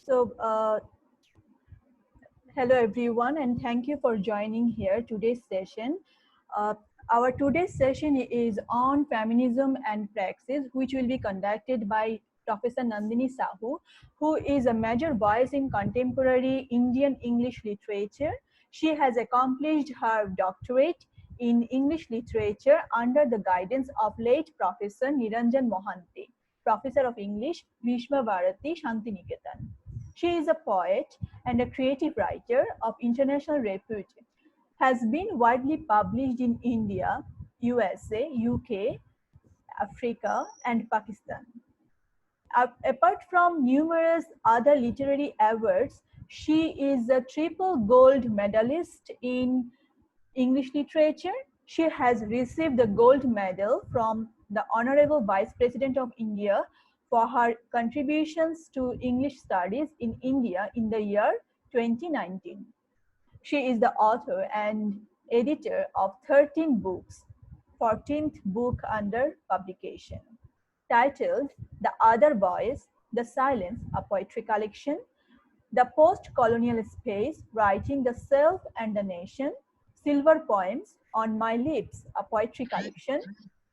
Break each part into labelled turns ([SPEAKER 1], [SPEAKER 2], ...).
[SPEAKER 1] So, hello everyone, and thank you for joining here today's session. Uh, our today's session is on feminism and praxis, which will be conducted by Professor Nandini Sahu, who is a major voice in contemporary Indian English literature. She has accomplished her doctorate in English literature under the guidance of late Professor Niranjan Mohanty, Professor of English, Bhishma Bharati, Shantiniketan. She is a poet and a creative writer of international repute, has been widely published in India, USA, UK, Africa, and Pakistan. Apart from numerous other literary awards, she is a triple gold medalist in English literature. She has received the gold medal from the Honorable Vice President of India for her contributions to English studies in India in the year 2019. She is the author and editor of 13 books, 14th book under publication, titled The Other Voice, The Silence, a poetry collection, The Post-Colonial Space, Writing the Self and the Nation, Silver Poems, On My Lips, a poetry collection,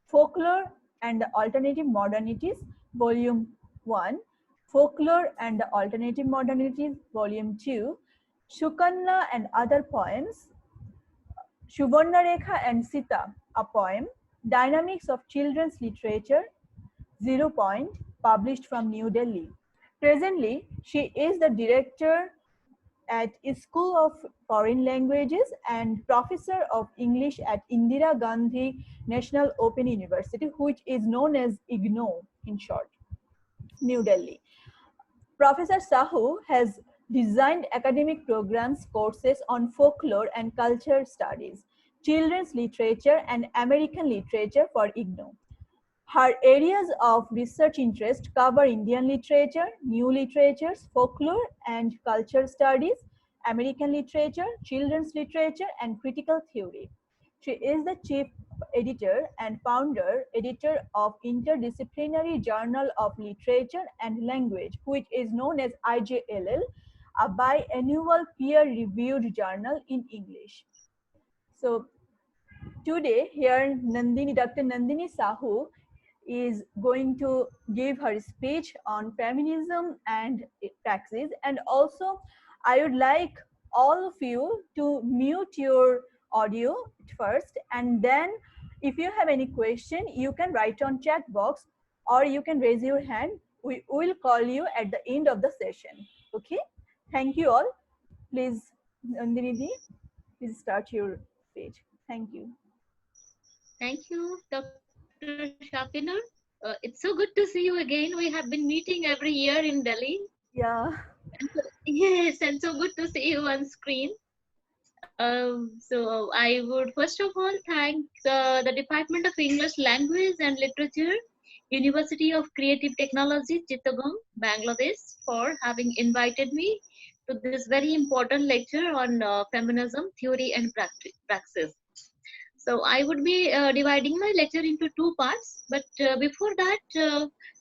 [SPEAKER 1] Folklore and the Alternative Modernities, Volume 1, Folklore and the Alternative Modernities, Volume 2, Shukanna and Other Poems, Shubharnarekha and Sita, a poem, Dynamics of Children's Literature, 0 Point, published from New Delhi. Presently, she is the director at School of Foreign Languages and professor of English at Indira Gandhi National Open University, which is known as IGNOU in short, New Delhi. Professor Sahu has designed academic programs, courses on folklore and culture studies, children's literature, and American literature for IGNOU. Her areas of research interest cover Indian literature, new literatures, folklore and culture studies, American literature, children's literature, and critical theory. She is the chief editor and founder editor of Interdisciplinary Journal of Literature and Language, which is known as IJLL, a biannual peer-reviewed journal in English. So today here Dr. Nandini Sahu is going to give her speech on feminism and praxis, and also I would like all of you to mute your audio first, and then if you have any question you can write on chat box or you can raise your hand. We will call you at the end of the session. Okay, thank you all. Please, Nandini ji, please start your speech. Thank you.
[SPEAKER 2] Thank you, Dr. Shapiner. It's so good to see you again. We have been meeting every year in Delhi.
[SPEAKER 1] Yeah.
[SPEAKER 2] Yes, and so good to see you on screen. So I would first of all thank the Department of English Language and Literature, University of Creative Technology, Chittagong, Bangladesh, for having invited me to this very important lecture on feminism, theory and praxis. So I would be dividing my lecture into two parts, but before that,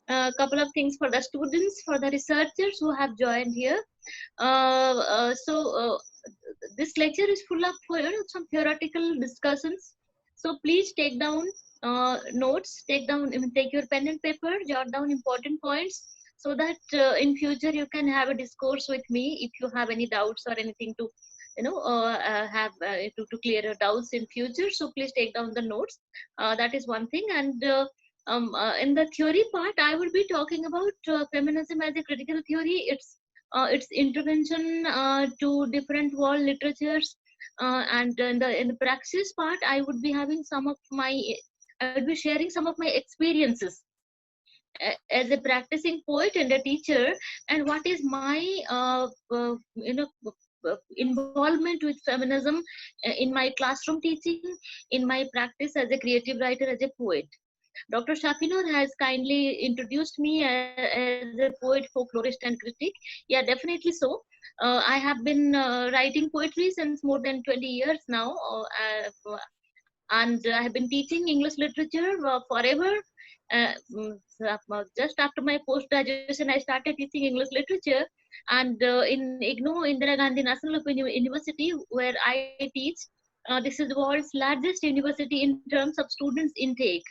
[SPEAKER 2] a couple of things for the students, for the researchers who have joined here. This lecture is full of some theoretical discussions. So please take down notes, take your pen and paper, jot down important points, so that in future you can have a discourse with me if you have any doubts or anything to to clear your doubts in future. So please take down the notes. That is one thing. And in the theory part, I will be talking about feminism as a critical theory, its intervention to different world literatures, and in the praxis part, I would be sharing some of my experiences as a practicing poet and a teacher, and what is my involvement with feminism in my classroom teaching, in my practice as a creative writer, as a poet. Dr. Shapinor has kindly introduced me as a poet, folklorist, and critic. Yeah, definitely so. I have been writing poetry since more than 20 years now, and I have been teaching English literature forever. Just after my post graduation, I started teaching English literature, And in IGNOU, Indira Gandhi National Open University, where I teach, this is the world's largest university in terms of students intake.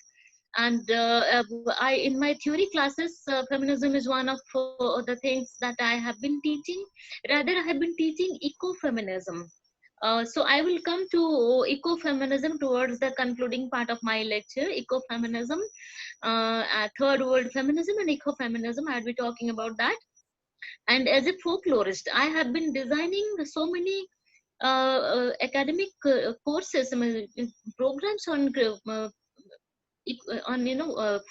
[SPEAKER 2] And in my theory classes, feminism is one of the things that I have been teaching. Rather, I have been teaching ecofeminism. So I will come to ecofeminism towards the concluding part of my lecture. Ecofeminism, third world feminism and ecofeminism. I'll be talking about that. And as a folklorist, I have been designing so many academic courses, programs on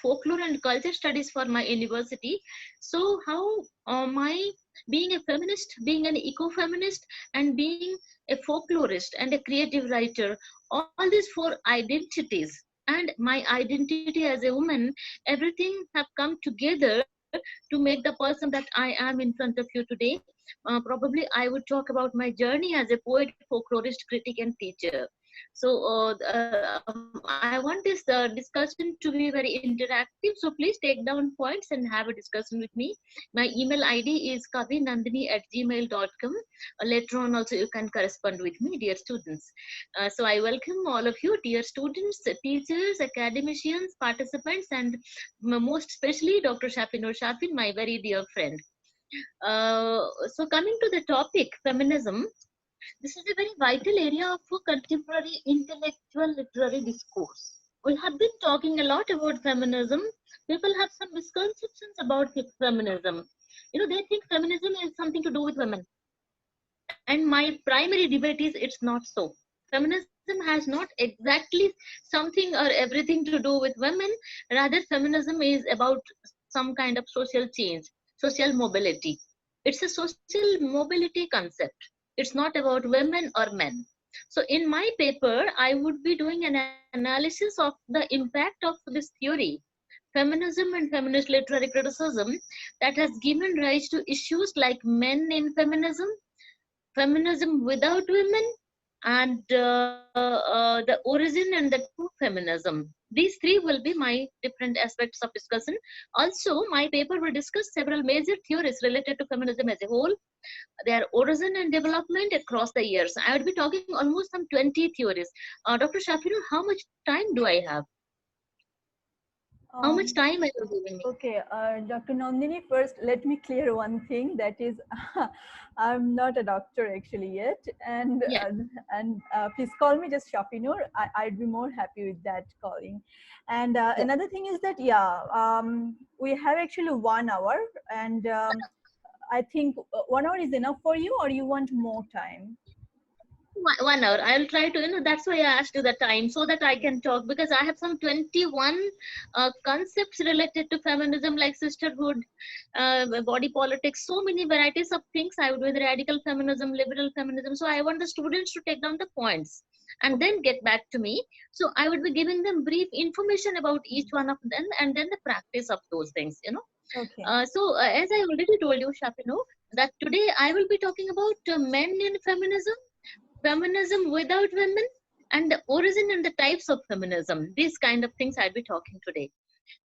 [SPEAKER 2] folklore and culture studies for my university. So how my being a feminist, being an eco-feminist, and being a folklorist and a creative writer, all these four identities and my identity as a woman, everything have come together to make the person that I am in front of you today. Probably I would talk about my journey as a poet, folklorist, critic, and teacher. So I want this discussion to be very interactive. So please take down points and have a discussion with me. My email ID is kavinandini@gmail.com. Later on also you can correspond with me, dear students. So I welcome all of you, dear students, teachers, academicians, participants, and most especially Dr. Shafin Shafin, my very dear friend. So coming to the topic, feminism, this is a very vital area of contemporary intellectual literary discourse. We have been talking a lot about feminism. People have some misconceptions about feminism. They think feminism is something to do with women. And my primary debate is it's not so. Feminism has not exactly something or everything to do with women. Rather, feminism is about some kind of social change, social mobility. It's a social mobility concept. It's not about women or men. So in my paper, I would be doing an analysis of the impact of this theory, feminism and feminist literary criticism, that has given rise to issues like men in feminism, feminism without women, and the origin and the true feminism. These three will be my different aspects of discussion. Also, my paper will discuss several major theories related to feminism as a whole, their origin and development across the years. I would be talking almost some 20 theories. Dr. Shafinu, how much time do I have? How much
[SPEAKER 1] Um,
[SPEAKER 2] time are you giving me?
[SPEAKER 1] okay, Dr. Nandini, first let me clear one thing, that is, I'm not a doctor actually yet, and
[SPEAKER 2] Yeah.
[SPEAKER 1] please call me just Shafinoor. I'd be more happy with that calling. And
[SPEAKER 2] Yeah.
[SPEAKER 1] another thing is that, yeah, we have actually 1 hour, and I think 1 hour is enough for you, or you want more time?
[SPEAKER 2] 1 hour. I'll try to, that's why I asked you the time so that I can talk, because I have some 21 concepts related to feminism, like sisterhood, body politics, so many varieties of things. I would do with radical feminism, liberal feminism. So I want the students to take down the points and then get back to me. So I would be giving them brief information about each one of them and then the practice of those things.
[SPEAKER 1] Okay.
[SPEAKER 2] As I already told you, Shapino, that today I will be talking about men in feminism, feminism without women, and the origin and the types of feminism. These kind of things I'll be talking today.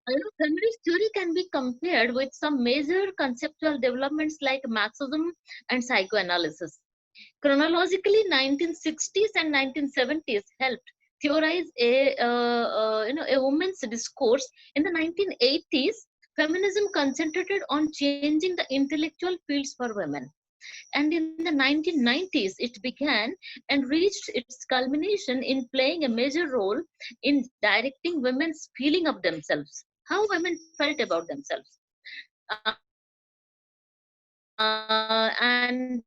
[SPEAKER 2] Feminist theory can be compared with some major conceptual developments like Marxism and psychoanalysis. Chronologically, 1960s and 1970s helped theorize a woman's discourse. In the 1980s, feminism concentrated on changing the intellectual fields for women. And in the 1990s, it began and reached its culmination in playing a major role in directing women's feeling of themselves, how women felt about themselves. And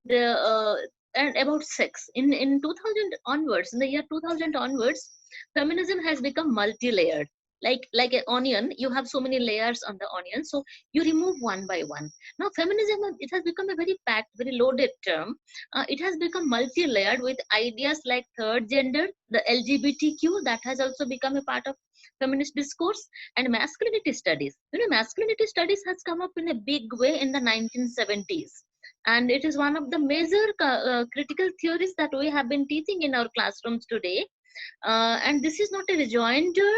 [SPEAKER 2] about sex. In 2000 onwards, in the year 2000 onwards, feminism has become multi-layered. Like an onion, you have so many layers on the onion, so you remove one by one. Now feminism, it has become a very packed, very loaded term. It has become multi-layered with ideas like third gender, the LGBTQ, that has also become a part of feminist discourse, and masculinity studies. Masculinity studies has come up in a big way in the 1970s, and it is one of the major critical theories that we have been teaching in our classrooms today. And this is not a rejoinder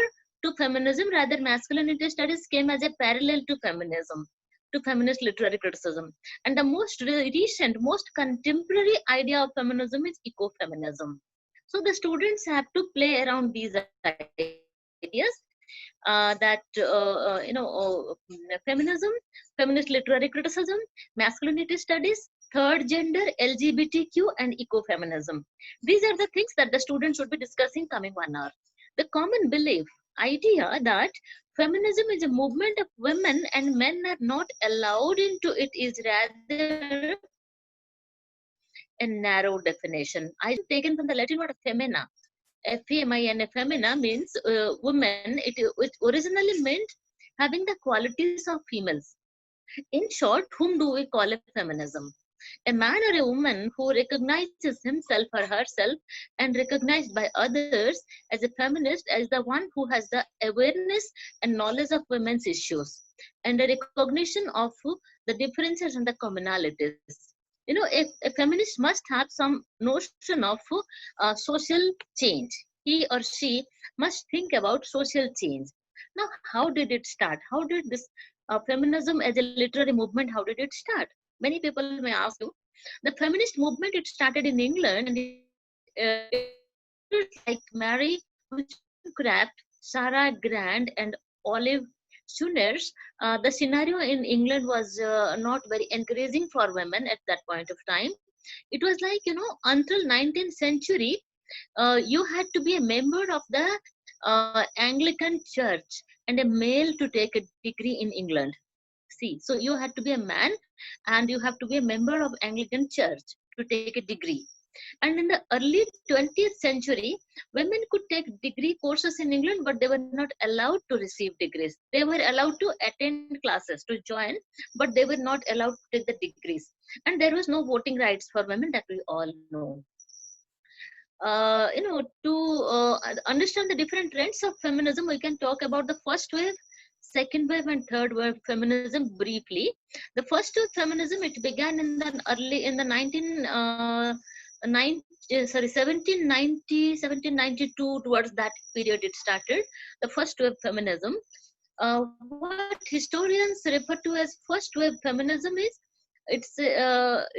[SPEAKER 2] to feminism, rather masculinity studies came as a parallel to feminism. to feminist literary criticism. And the most recent, most contemporary idea of feminism is ecofeminism. So the students have to play around these ideas feminism, feminist literary criticism, masculinity studies, third gender, LGBTQ, and ecofeminism. These are the things that the students should be discussing coming 1 hour. The common belief, idea that feminism is a movement of women and men are not allowed into it is rather a narrow definition. I taken from the Latin word femina. Femina, femina means woman. It originally meant having the qualities of females. In short, whom do we call a feminism? A man or a woman who recognizes himself or herself and recognized by others as a feminist, as the one who has the awareness and knowledge of women's issues and a recognition of the differences and the commonalities. A feminist must have some notion of social change. He or she must think about social change. Now, how did it start? How did this feminism as a literary movement, how did it start? Many people may ask you. The feminist movement, it started in England, and it like Mary Wollstonecraft, Sarah Grant, and Olive Schoeners. The scenario in England was not very encouraging for women at that point of time. It was like, until 19th century, you had to be a member of the Anglican Church and a male to take a degree in England. See, so you had to be a man and you have to be a member of Anglican Church to take a degree. And in the early 20th century, women could take degree courses in England, but they were not allowed to receive degrees. They were allowed to attend classes, to join, but they were not allowed to take the degrees. And there was no voting rights for women, that we all know. To understand the different trends of feminism, we can talk about the first wave, second wave, and third wave feminism briefly. The first wave feminism, it began in the 1792, towards that period it started, the first wave feminism. What historians refer to as first wave feminism is, it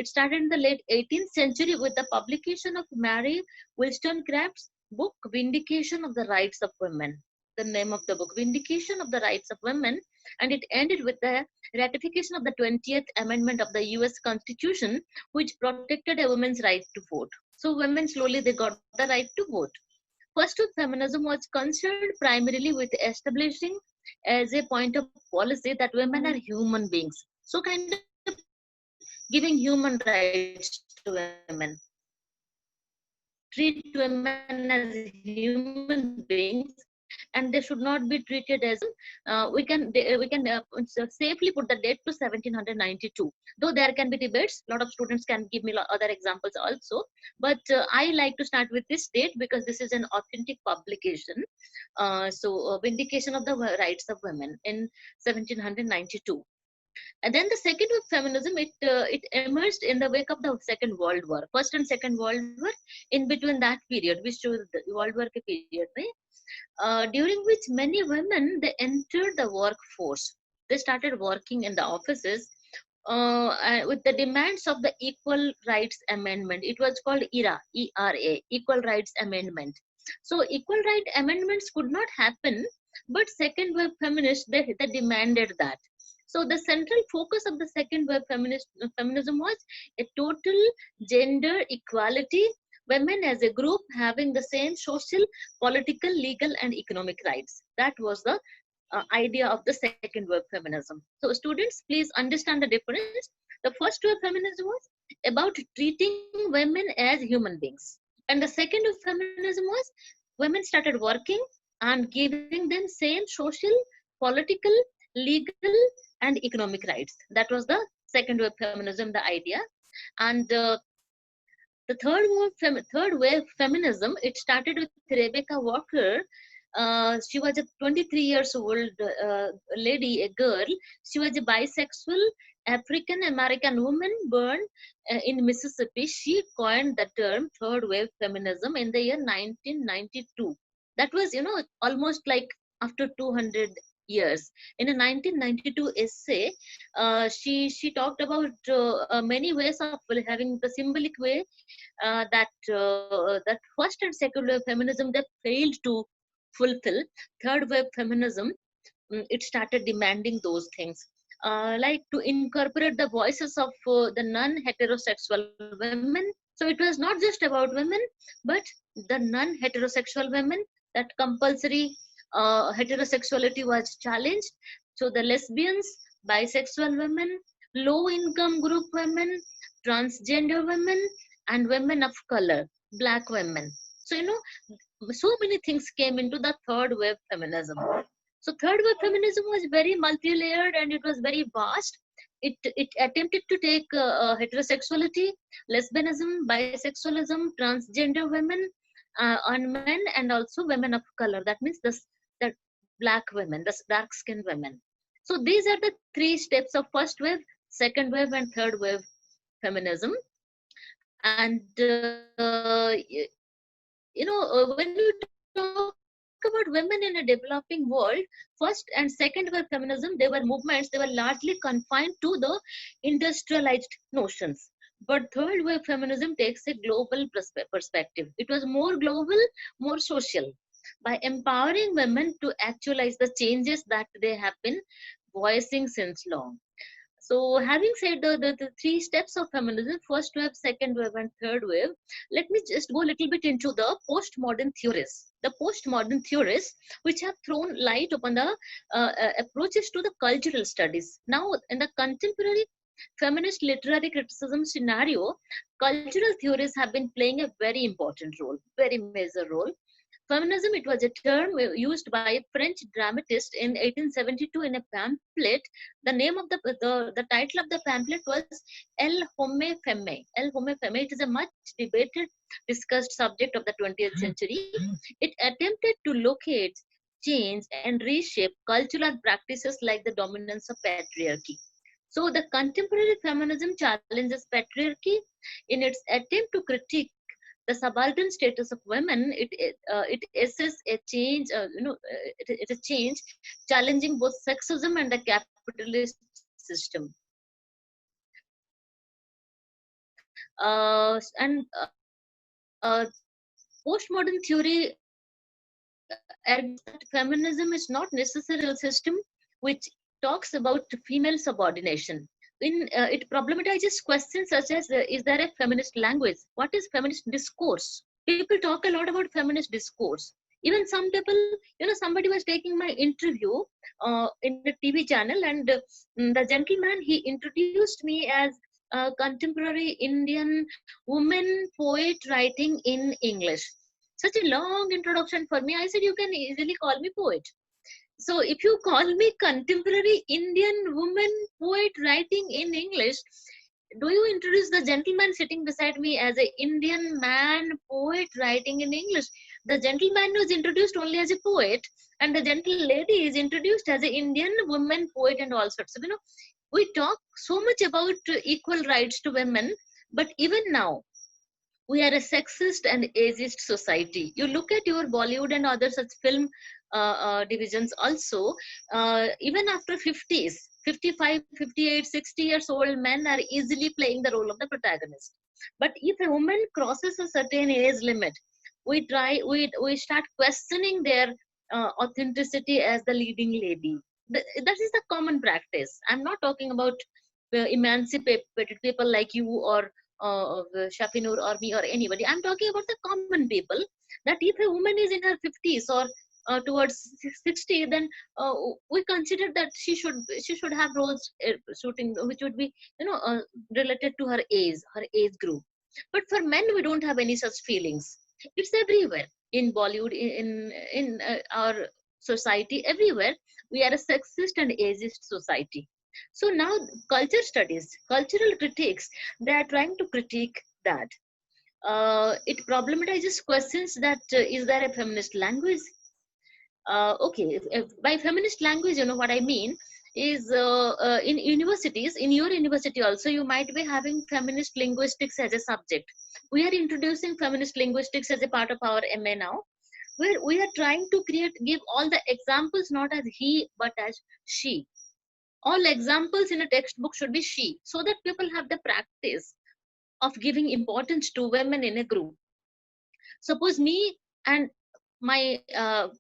[SPEAKER 2] started in the late 18th century with the publication of Mary Wollstonecraft's book Vindication of the Rights of Women. The name of the book, Vindication of the Rights of Women, and it ended with the ratification of the 20th Amendment of the US Constitution, which protected a woman's right to vote. So women slowly they got the right to vote. First wave feminism was concerned primarily with establishing as a point of policy that women are human beings. So kind of giving human rights to women, treat women as human beings, and they should not be treated as we can safely put the date to 1792. Though there can be debates, a lot of students can give me other examples also, but I like to start with this date because this is an authentic publication. Vindication of the Rights of Women in 1792. And then the second wave feminism, it emerged in the wake of the Second World War. First and Second World War, in between that period, which was the World War period, right? During which many women, they entered the workforce. They started working in the offices with the demands of the Equal Rights Amendment. It was called ERA, ERA, Equal Rights Amendment. So equal right amendments could not happen, but second wave feminists, they demanded that. So the central focus of the second wave feminism was a total gender equality, women as a group having the same social, political, legal, and economic rights. That was the idea of the second wave feminism. So students, please understand the difference. The first wave feminism was about treating women as human beings. And the second wave feminism was women started working and giving them same social, political, legal, and economic rights. That was the second wave feminism, the idea. And the third wave feminism, it started with Rebecca Walker. She was a 23 years old lady, a girl. She was a bisexual African American woman born in Mississippi. She coined the term third wave feminism in the year 1992. That was, almost like after 200 years. In a 1992 essay, she talked about many ways of having the symbolic way that first and second wave feminism they failed to fulfill. Third wave feminism, it started demanding those things, like to incorporate the voices of the non-heterosexual women. So it was not just about women, but the non-heterosexual women, that compulsory heterosexuality was challenged. So the lesbians, bisexual women, low-income group women, transgender women, and women of color, black women. So so many things came into the third wave feminism. So third wave feminism was very multi-layered and it was very vast. It attempted to take heterosexuality, lesbianism, bisexualism, transgender women, on men, and also women of color. That means the black women, the dark skinned women. So these are the three steps of first wave, second wave, and third wave feminism. And when we talk about women in a developing world, first and second wave feminism, they were movements, they were largely confined to the industrialized notions. But third wave feminism takes a global perspective. It was more global, more social, by empowering women to actualize the changes that they have been voicing since long. So, having said the three steps of feminism, first wave, second wave, and third wave, let me just go a little bit into the postmodern theorists. The postmodern theorists, which have thrown light upon the approaches to the cultural studies. Now, in the contemporary feminist literary criticism scenario, cultural theories have been playing a very important role, very major role. Feminism, it was a term used by a French dramatist in 1872 in a pamphlet. The name of the title of the pamphlet was El Homme Femme. El Homme Femme. It is a much debated, discussed subject of the 20th century. It attempted to locate, change, and reshape cultural practices like the dominance of patriarchy. So the contemporary feminism challenges patriarchy in its attempt to critique the subaltern status of women. It assesses a change, it's a change challenging both sexism and the capitalist system. And postmodern theory argues that feminism is not necessarily a system which talks about female subordination. It problematizes questions such as, is there a feminist language? What is feminist discourse? People talk a lot about feminist discourse. Even some people, somebody was taking my interview in the TV channel, and the gentleman, he introduced me as a contemporary Indian woman poet writing in English. Such a long introduction for me. I said, you can easily call me poet. So if you call me contemporary Indian woman poet writing in English, do you introduce the gentleman sitting beside me as an Indian man poet writing in English? The gentleman was introduced only as a poet, and the gentle lady is introduced as an Indian woman poet and all sorts of, we talk so much about equal rights to women, but even now, we are a sexist and ageist society. You look at your Bollywood and other such film divisions also, even after 50s, 55, 58, 60 years old men are easily playing the role of the protagonist. But if a woman crosses a certain age limit, we start questioning their authenticity as the leading lady. That is the common practice. I'm not talking about emancipated people like you or Shafinur or me or anybody. I'm talking about the common people, that if a woman is in her 50s or towards 60, then we consider that she should have roles suiting, which would be related to her age group. But for men, we don't have any such feelings. It's everywhere in Bollywood, in our society, everywhere. We are a sexist and ageist society. So now, culture studies, cultural critiques, they are trying to critique that. It problematizes questions that, is there a feminist language? Okay, if by feminist language, what I mean is, in universities, in your university also, you might be having feminist linguistics as a subject. We are introducing feminist linguistics as a part of our MA now. where we are trying to give all the examples not as he but as she. All examples in a textbook should be she, so that people have the practice of giving importance to women in a group. Suppose me and my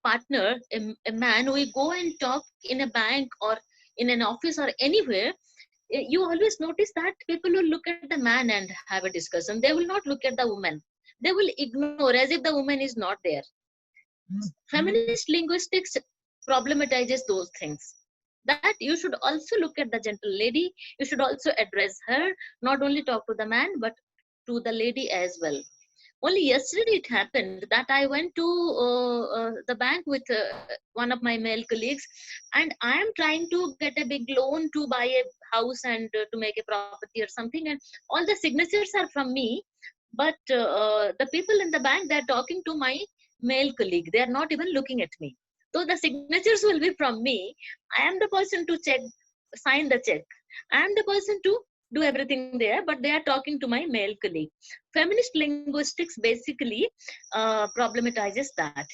[SPEAKER 2] partner, a man, we go and talk in a bank or in an office or anywhere, you always notice that people will look at the man and have a discussion. They will not look at the woman. They will ignore as if the woman is not there. Feminist linguistics problematizes those things. That you should also look at the gentle lady. You should also address her, not only talk to the man, but to the lady as well. Only yesterday it happened that I went to the bank with one of my male colleagues, and I am trying to get a big loan to buy a house and to make a property or something, and all the signatures are from me, but the people in the bank, they are talking to my male colleague. They are not even looking at me. So the signatures will be from me. I am the person to check, sign the check. I am the person to do everything there, but they are talking to my male colleague. Feminist linguistics basically problematizes that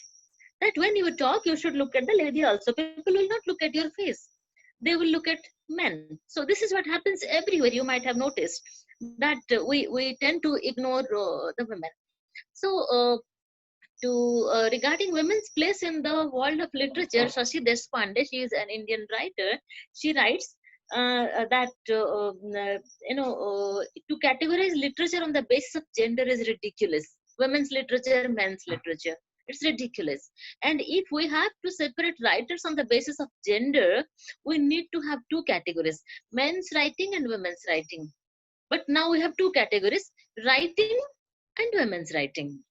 [SPEAKER 2] when you talk, you should look at the lady also. People will not look at your face. They will look at men. So this is what happens everywhere. You might have noticed that we tend to ignore the women. So regarding women's place in the world of literature, Shashi Deshpande, she is an Indian writer. She writes that to categorize literature on the basis of gender is ridiculous. Women's literature, men's literature, it's ridiculous. And if we have to separate writers on the basis of gender, we need to have two categories: men's writing and women's writing. But now we have two categories: writing and women's writing.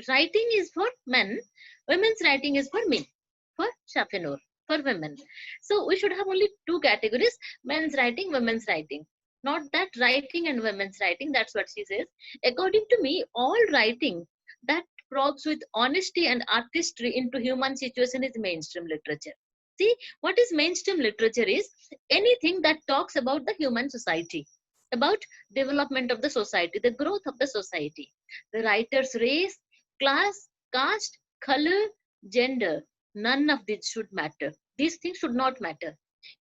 [SPEAKER 2] Writing is for men, women's writing is for me, for Shafenur, for women. So we should have only two categories: men's writing, women's writing. Not that writing and women's writing, that's what she says. According to me, all writing that probes with honesty and artistry into human situation is mainstream literature. See, what is mainstream literature is anything that talks about the human society, about development of the society, the growth of the society. The writer's race, class, caste, color, gender, none of these should matter. These things should not matter.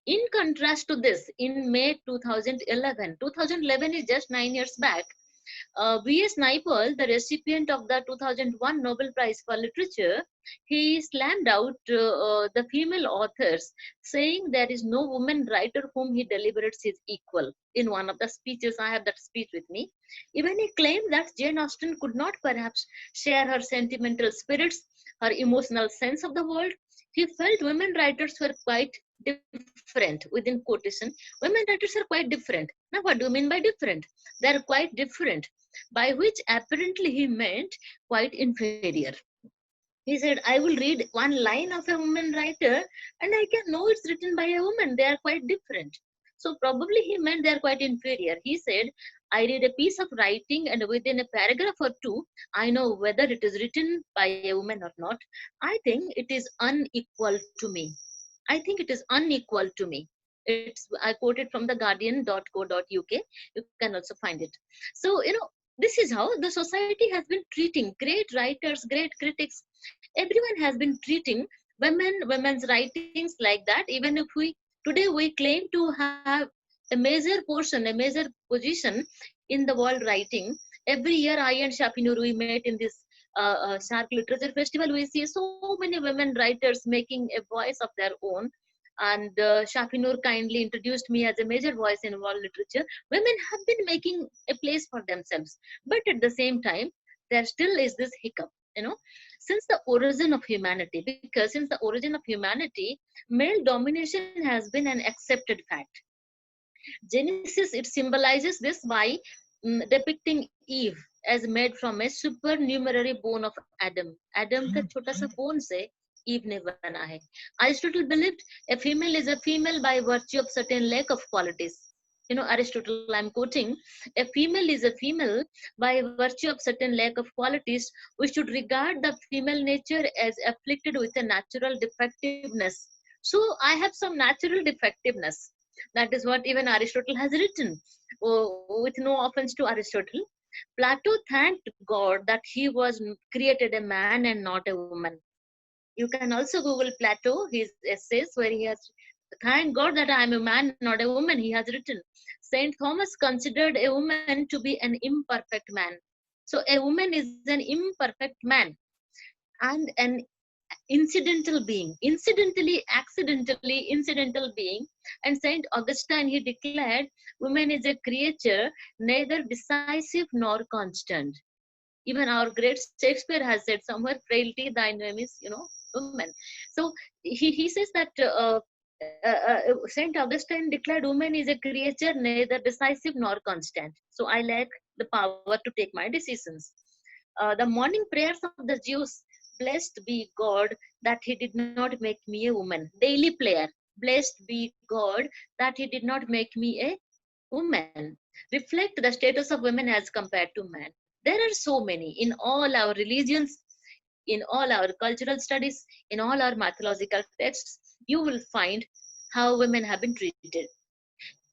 [SPEAKER 2] In contrast to this, in May 2011, 2011 is just 9 years back, V.S. Naipaul, the recipient of the 2001 Nobel Prize for Literature, he slammed out the female authors, saying there is no woman writer whom he deliberates is equal. In one of the speeches, I have that speech with me. Even he claimed that Jane Austen could not perhaps share her sentimental spirits, her emotional sense of the world. He felt women writers were quite different, within quotation. Women writers are quite different. Now, what do you mean by different? They are quite different, by which apparently he meant quite inferior. He said, I will read one line of a woman writer and I can know it's written by a woman. They are quite different. So probably he meant they are quite inferior. He said, I read a piece of writing and within a paragraph or two, I know whether it is written by a woman or not. I think it is unequal to me. I think it is unequal to me. I quoted from the guardian.co.uk. You can also find it. So, this is how the society has been treating great writers, great critics. Everyone has been treating women's writings like that. Even if today we claim to have a major portion, a major position in the world writing. Every year, I and Shapinur, we met in this Shark Literature Festival. We see so many women writers making a voice of their own. And Shafenur kindly introduced me as a major voice in world literature. Women have been making a place for themselves, but at the same time, there still is this hiccup. Since the origin of humanity, because since the origin of humanity, male domination has been an accepted fact. Genesis, it symbolizes this by depicting Eve as made from a supernumerary bone of Adam. Adam का छोटा सा bone से Eve ने बना है. Aristotle believed a female is a female by virtue of certain lack of qualities. Aristotle, I'm quoting, a female is a female by virtue of certain lack of qualities. We should regard the female nature as afflicted with a natural defectiveness. So I have some natural defectiveness. That is what even Aristotle has written. With no offense to Aristotle, Plato thanked God that he was created a man and not a woman. You can also Google Plato, his essays, where he has, thank God that I am a man, not a woman, he has written. Saint Thomas considered a woman to be an imperfect man. So a woman is an imperfect man and an accidentally incidental being. And Saint Augustine, he declared, woman is a creature neither decisive nor constant. Even our great Shakespeare has said somewhere, frailty thy name is, woman. So he says that Saint Augustine declared woman is a creature neither decisive nor constant. So I lack the power to take my decisions. The morning prayers of the Jews, blessed be God that he did not make me a woman. Daily prayer, blessed be God that he did not make me a woman. Reflect the status of women as compared to man. There are so many in all our religions, in all our cultural studies, in all our mythological texts. You will find how women have been treated.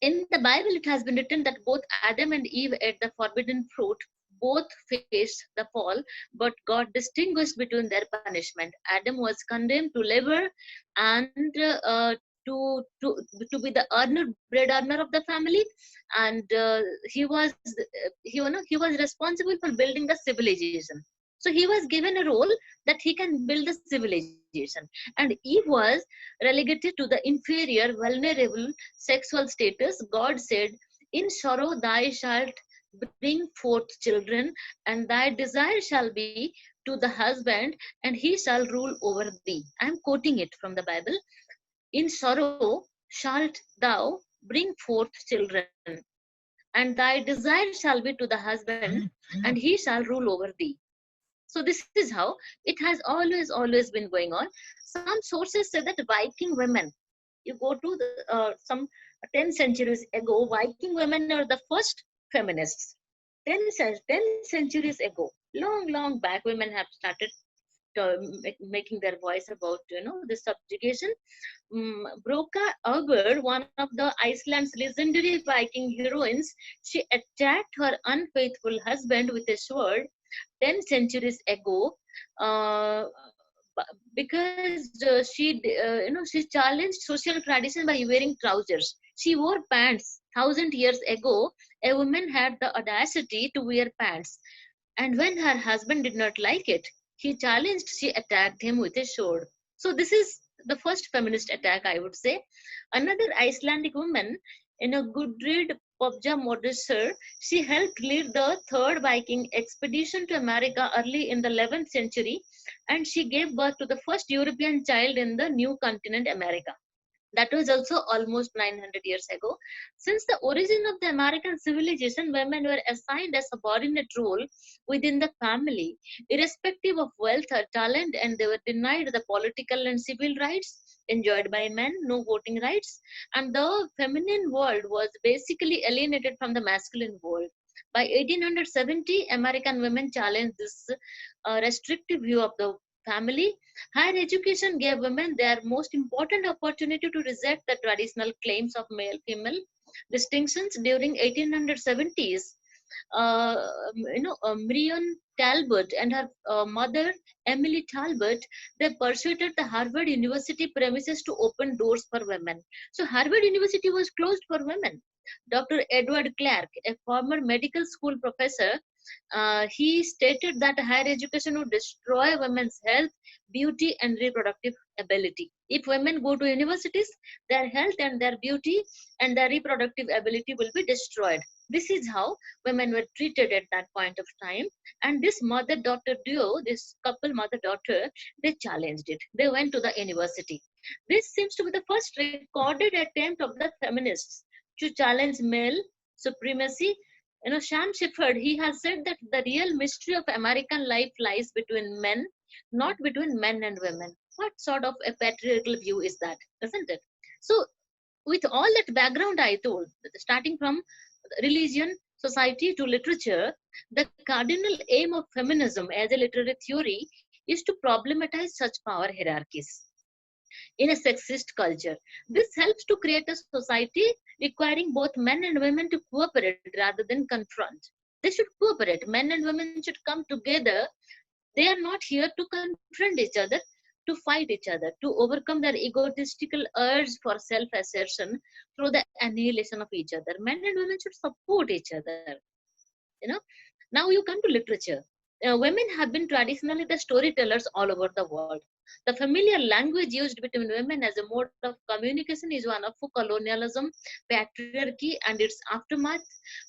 [SPEAKER 2] In the Bible, it has been written that both Adam and Eve ate the forbidden fruit. Both faced the fall, but God distinguished between their punishment. Adam was condemned to labor and to be the bread earner of the family, and he was responsible for building the civilization. So he was given a role that he can build the civilization, and Eve was relegated to the inferior, vulnerable sexual status. God said, in sorrow thou shalt bring forth children, and thy desire shall be to the husband, and he shall rule over thee. I am quoting it from the Bible. In sorrow shalt thou bring forth children, and thy desire shall be to the husband, and he shall rule over thee. So this is how it has always been going on. Some sources say that Viking women, you go to some 10 centuries ago, Viking women are the first feminists. 10 centuries ago, long back, women have started making their voice about this subjugation. Broka Urgerd, one of the Iceland's legendary Viking heroines, she attacked her unfaithful husband with a sword 10 centuries ago, uh, because she challenged social tradition by wearing trousers. She wore pants. 1,000 years ago, a woman had the audacity to wear pants, and when her husband did not like it, she attacked him with a sword. So this is the first feminist attack, I would say. Another Icelandic woman, Gudrid Pobja Modesser, she helped lead the third Viking expedition to America early in the 11th century, and she gave birth to the first European child in the new continent, America. That was also almost 900 years ago. Since the origin of the American civilization, women were assigned a subordinate role within the family, irrespective of wealth or talent, and they were denied the political and civil rights enjoyed by men, no voting rights, and the feminine world was basically alienated from the masculine world. By 1870, American women challenged this restrictive view of the family. Higher education gave women their most important opportunity to reject the traditional claims of male-female distinctions during 1870s. Marion Talbot and her mother, Emily Talbot, they persuaded the Harvard University premises to open doors for women. So Harvard University was closed for women. Dr. Edward Clark, a former medical school professor, he stated that higher education would destroy women's health, beauty, and reproductive ability. If women go to universities, their health and their beauty and their reproductive ability will be destroyed. This is how women were treated at that point of time. And this mother-daughter duo, this couple mother-daughter, they challenged it. They went to the university. This seems to be the first recorded attempt of the feminists to challenge male supremacy. Sam Shepard, he has said that the real mystery of American life lies between men, not between men and women. What sort of a patriarchal view is that, isn't it? So, with all that background I told, starting from religion, society to literature, the cardinal aim of feminism as a literary theory is to problematize such power hierarchies in a sexist culture. This helps to create a society requiring both men and women to cooperate rather than confront. They should cooperate. Men and women should come together. They are not here to confront each other. to fight each other, to overcome their egotistical urge for self-assertion through the annihilation of each other. Men and women should support each other. You know, now you come to literature. Women have been traditionally the storytellers all over the world. The familiar language used between women as a mode of communication is one of colonialism, patriarchy, and its aftermath,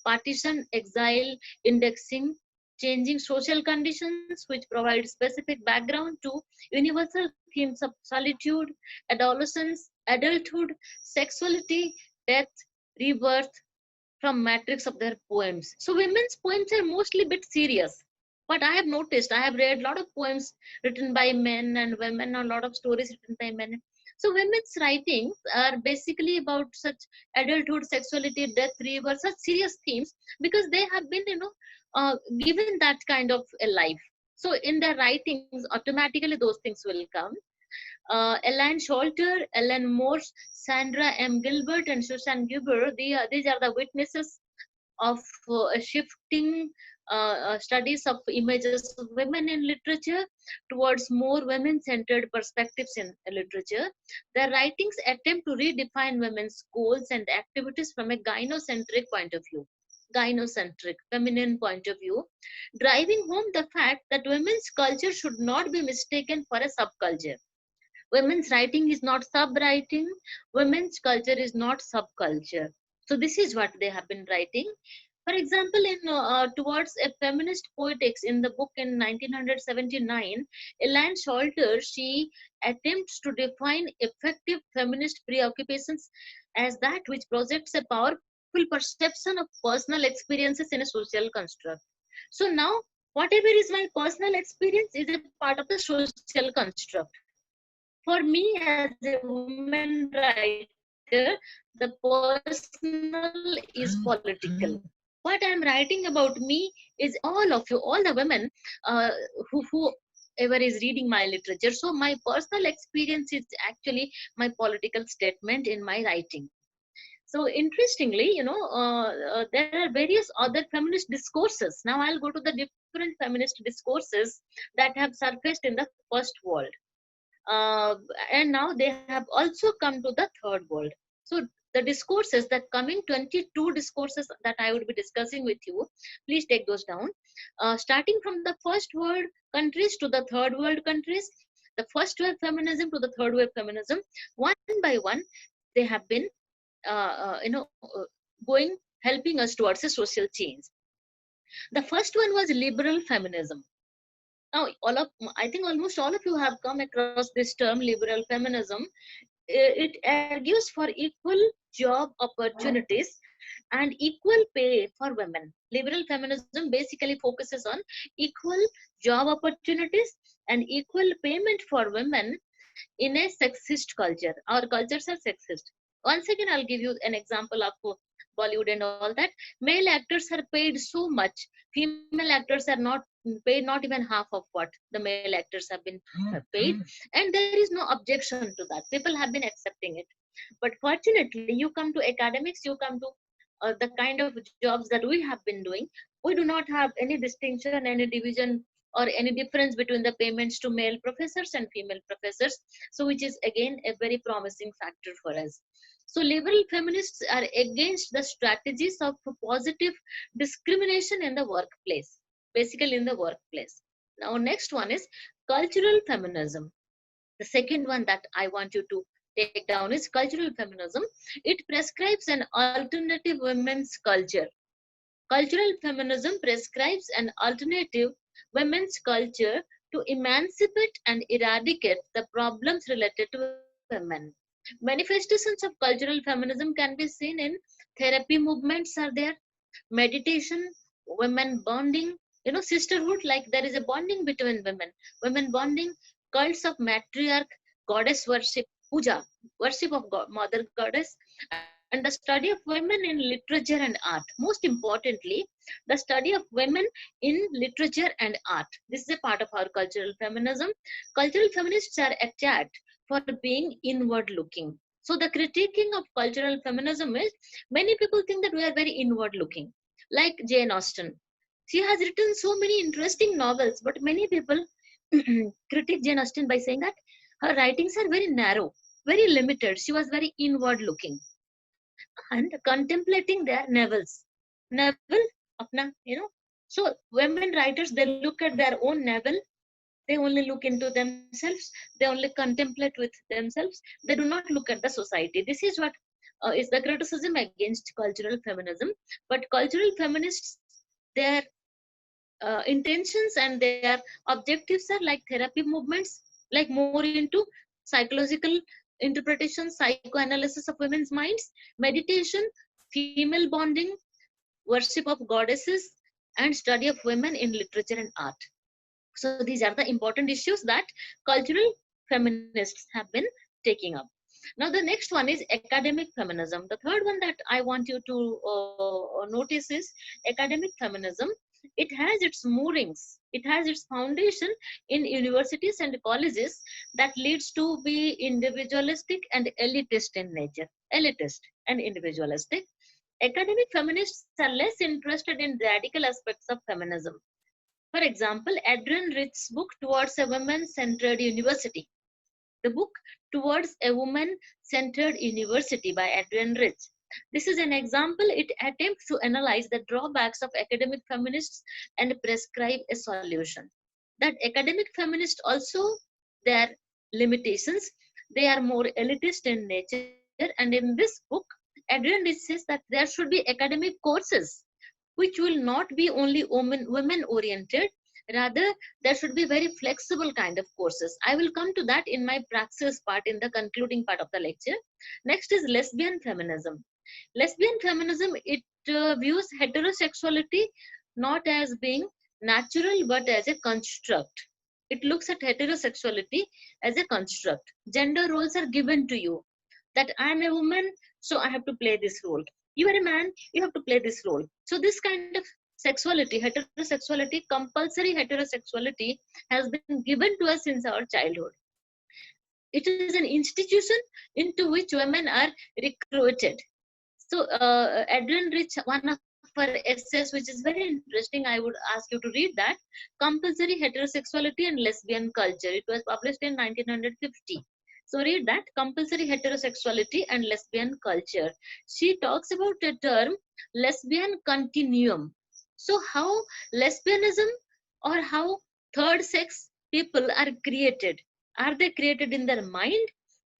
[SPEAKER 2] partition, exile, indexing, changing social conditions, which provide specific background to universal themes of solitude, adolescence, adulthood, sexuality, death, rebirth, from matrix of their poems. So women's poems are mostly a bit serious. But I have noticed, I have read a lot of poems written by men and women, a lot of stories written by men. So women's writings are basically about such adulthood, sexuality, death, rebirth, such serious themes, because they have been, given that kind of a life. So in their writings, automatically those things will come. Elaine Sholter, Ellen Morse, Sandra M. Gilbert, and Susan Guber, these are the witnesses of shifting studies of images of women in literature towards more women-centered perspectives in literature. Their writings attempt to redefine women's goals and activities from a gynocentric point of view. Gynocentric, feminine point of view, driving home the fact that women's culture should not be mistaken for a subculture. Women's writing is not sub-writing. Women's culture is not subculture. So this is what they have been writing. For example, in Towards a Feminist Poetics, in the book in 1979, Elaine Sholter, she attempts to define effective feminist preoccupations as that which projects a powerful perception of personal experiences in a social construct. So now, whatever is my personal experience is a part of the social construct. For me as a woman writer, the personal is political. What I'm writing about me is all of you, all the women whoever is reading my literature. So my personal experience is actually my political statement in my writing. So interestingly, there are various other feminist discourses. Now I'll go to the different feminist discourses that have surfaced in the first world. And now they have also come to the third world. So the discourses, that coming 22 discourses that I would be discussing with you, please take those down. Starting from the first world countries to the third world countries, the first wave feminism to the third wave feminism, one by one, they have been, going, helping us towards a social change. The first one was liberal feminism. Now, I think almost all of you have come across this term, liberal feminism. It argues for equal job opportunities and equal pay for women. Liberal feminism basically focuses on equal job opportunities and equal payment for women in a sexist culture. Our cultures are sexist. Once again, I'll give you an example of Bollywood and all that. Male actors are paid so much. Female actors are not paid, not even half of what the male actors have been paid. And there is no objection to that. People have been accepting it. But fortunately, you come to academics, you come to the kind of jobs that we have been doing. We do not have any distinction, any division, or any difference between the payments to male professors and female professors. So which is again a very promising factor for us. So liberal feminists are against the strategies of positive discrimination in the workplace, basically in the workplace. Now next one is cultural feminism. The second one that I want you to take down is cultural feminism. It prescribes an alternative women's culture. Cultural feminism prescribes an alternative women's culture to emancipate and eradicate the problems related to women. Manifestations of cultural feminism can be seen in therapy movements are there, meditation, women bonding, sisterhood, like there is a bonding between women bonding, cults of matriarch, goddess worship, puja, worship of God, mother goddess, and the study of women in literature and art. Most importantly, the study of women in literature and art. This is a part of our cultural feminism. Cultural feminists are attacked for being inward looking. So the critiquing of cultural feminism is, many people think that we are very inward looking, like Jane Austen. She has written so many interesting novels, but many people critique Jane Austen by saying that Her writings are very narrow, very limited. She was very inward looking and contemplating their navels. Navel, apna, So women writers, they look at their own navel. They only look into themselves. They only contemplate with themselves. They do not look at the society. This is what is the criticism against cultural feminism. But cultural feminists, their intentions and their objectives are like therapy movements, like more into psychological interpretation, psychoanalysis of women's minds, meditation, female bonding, worship of goddesses, and study of women in literature and art. So these are the important issues that cultural feminists have been taking up. Now the next one is academic feminism. The third one that I want you to notice is academic feminism. It has its moorings, it has its foundation in universities and colleges that leads to be individualistic and elitist in nature. Elitist and individualistic. Academic feminists are less interested in radical aspects of feminism. For example, Adrienne Rich's book Towards a Woman-Centered University. The book Towards a Woman-Centered University by Adrienne Rich. This is an example. It attempts to analyze the drawbacks of academic feminists and prescribe a solution. That academic feminists also, their limitations, they are more elitist in nature. And in this book, Adrienne Rich says that there should be academic courses which will not be only women oriented, rather there should be very flexible kind of courses. I will come to that in my praxis part, in the concluding part of the lecture. Next is lesbian feminism. Lesbian feminism, it views heterosexuality not as being natural but as a construct. It looks at heterosexuality as a construct. Gender roles are given to you, that I am a woman, so I have to play this role. You are a man, you have to play this role. So this kind of sexuality, heterosexuality, compulsory heterosexuality, has been given to us since our childhood. It is an institution into which women are recruited. So Adrienne Rich, one of her essays, which is very interesting, I would ask you to read that. Compulsory Heterosexuality and Lesbian Culture. It was published in 1950. So read that, Compulsory Heterosexuality and Lesbian Culture. She talks about a term, lesbian continuum. So how lesbianism or how third sex people are created. Are they created in their mind?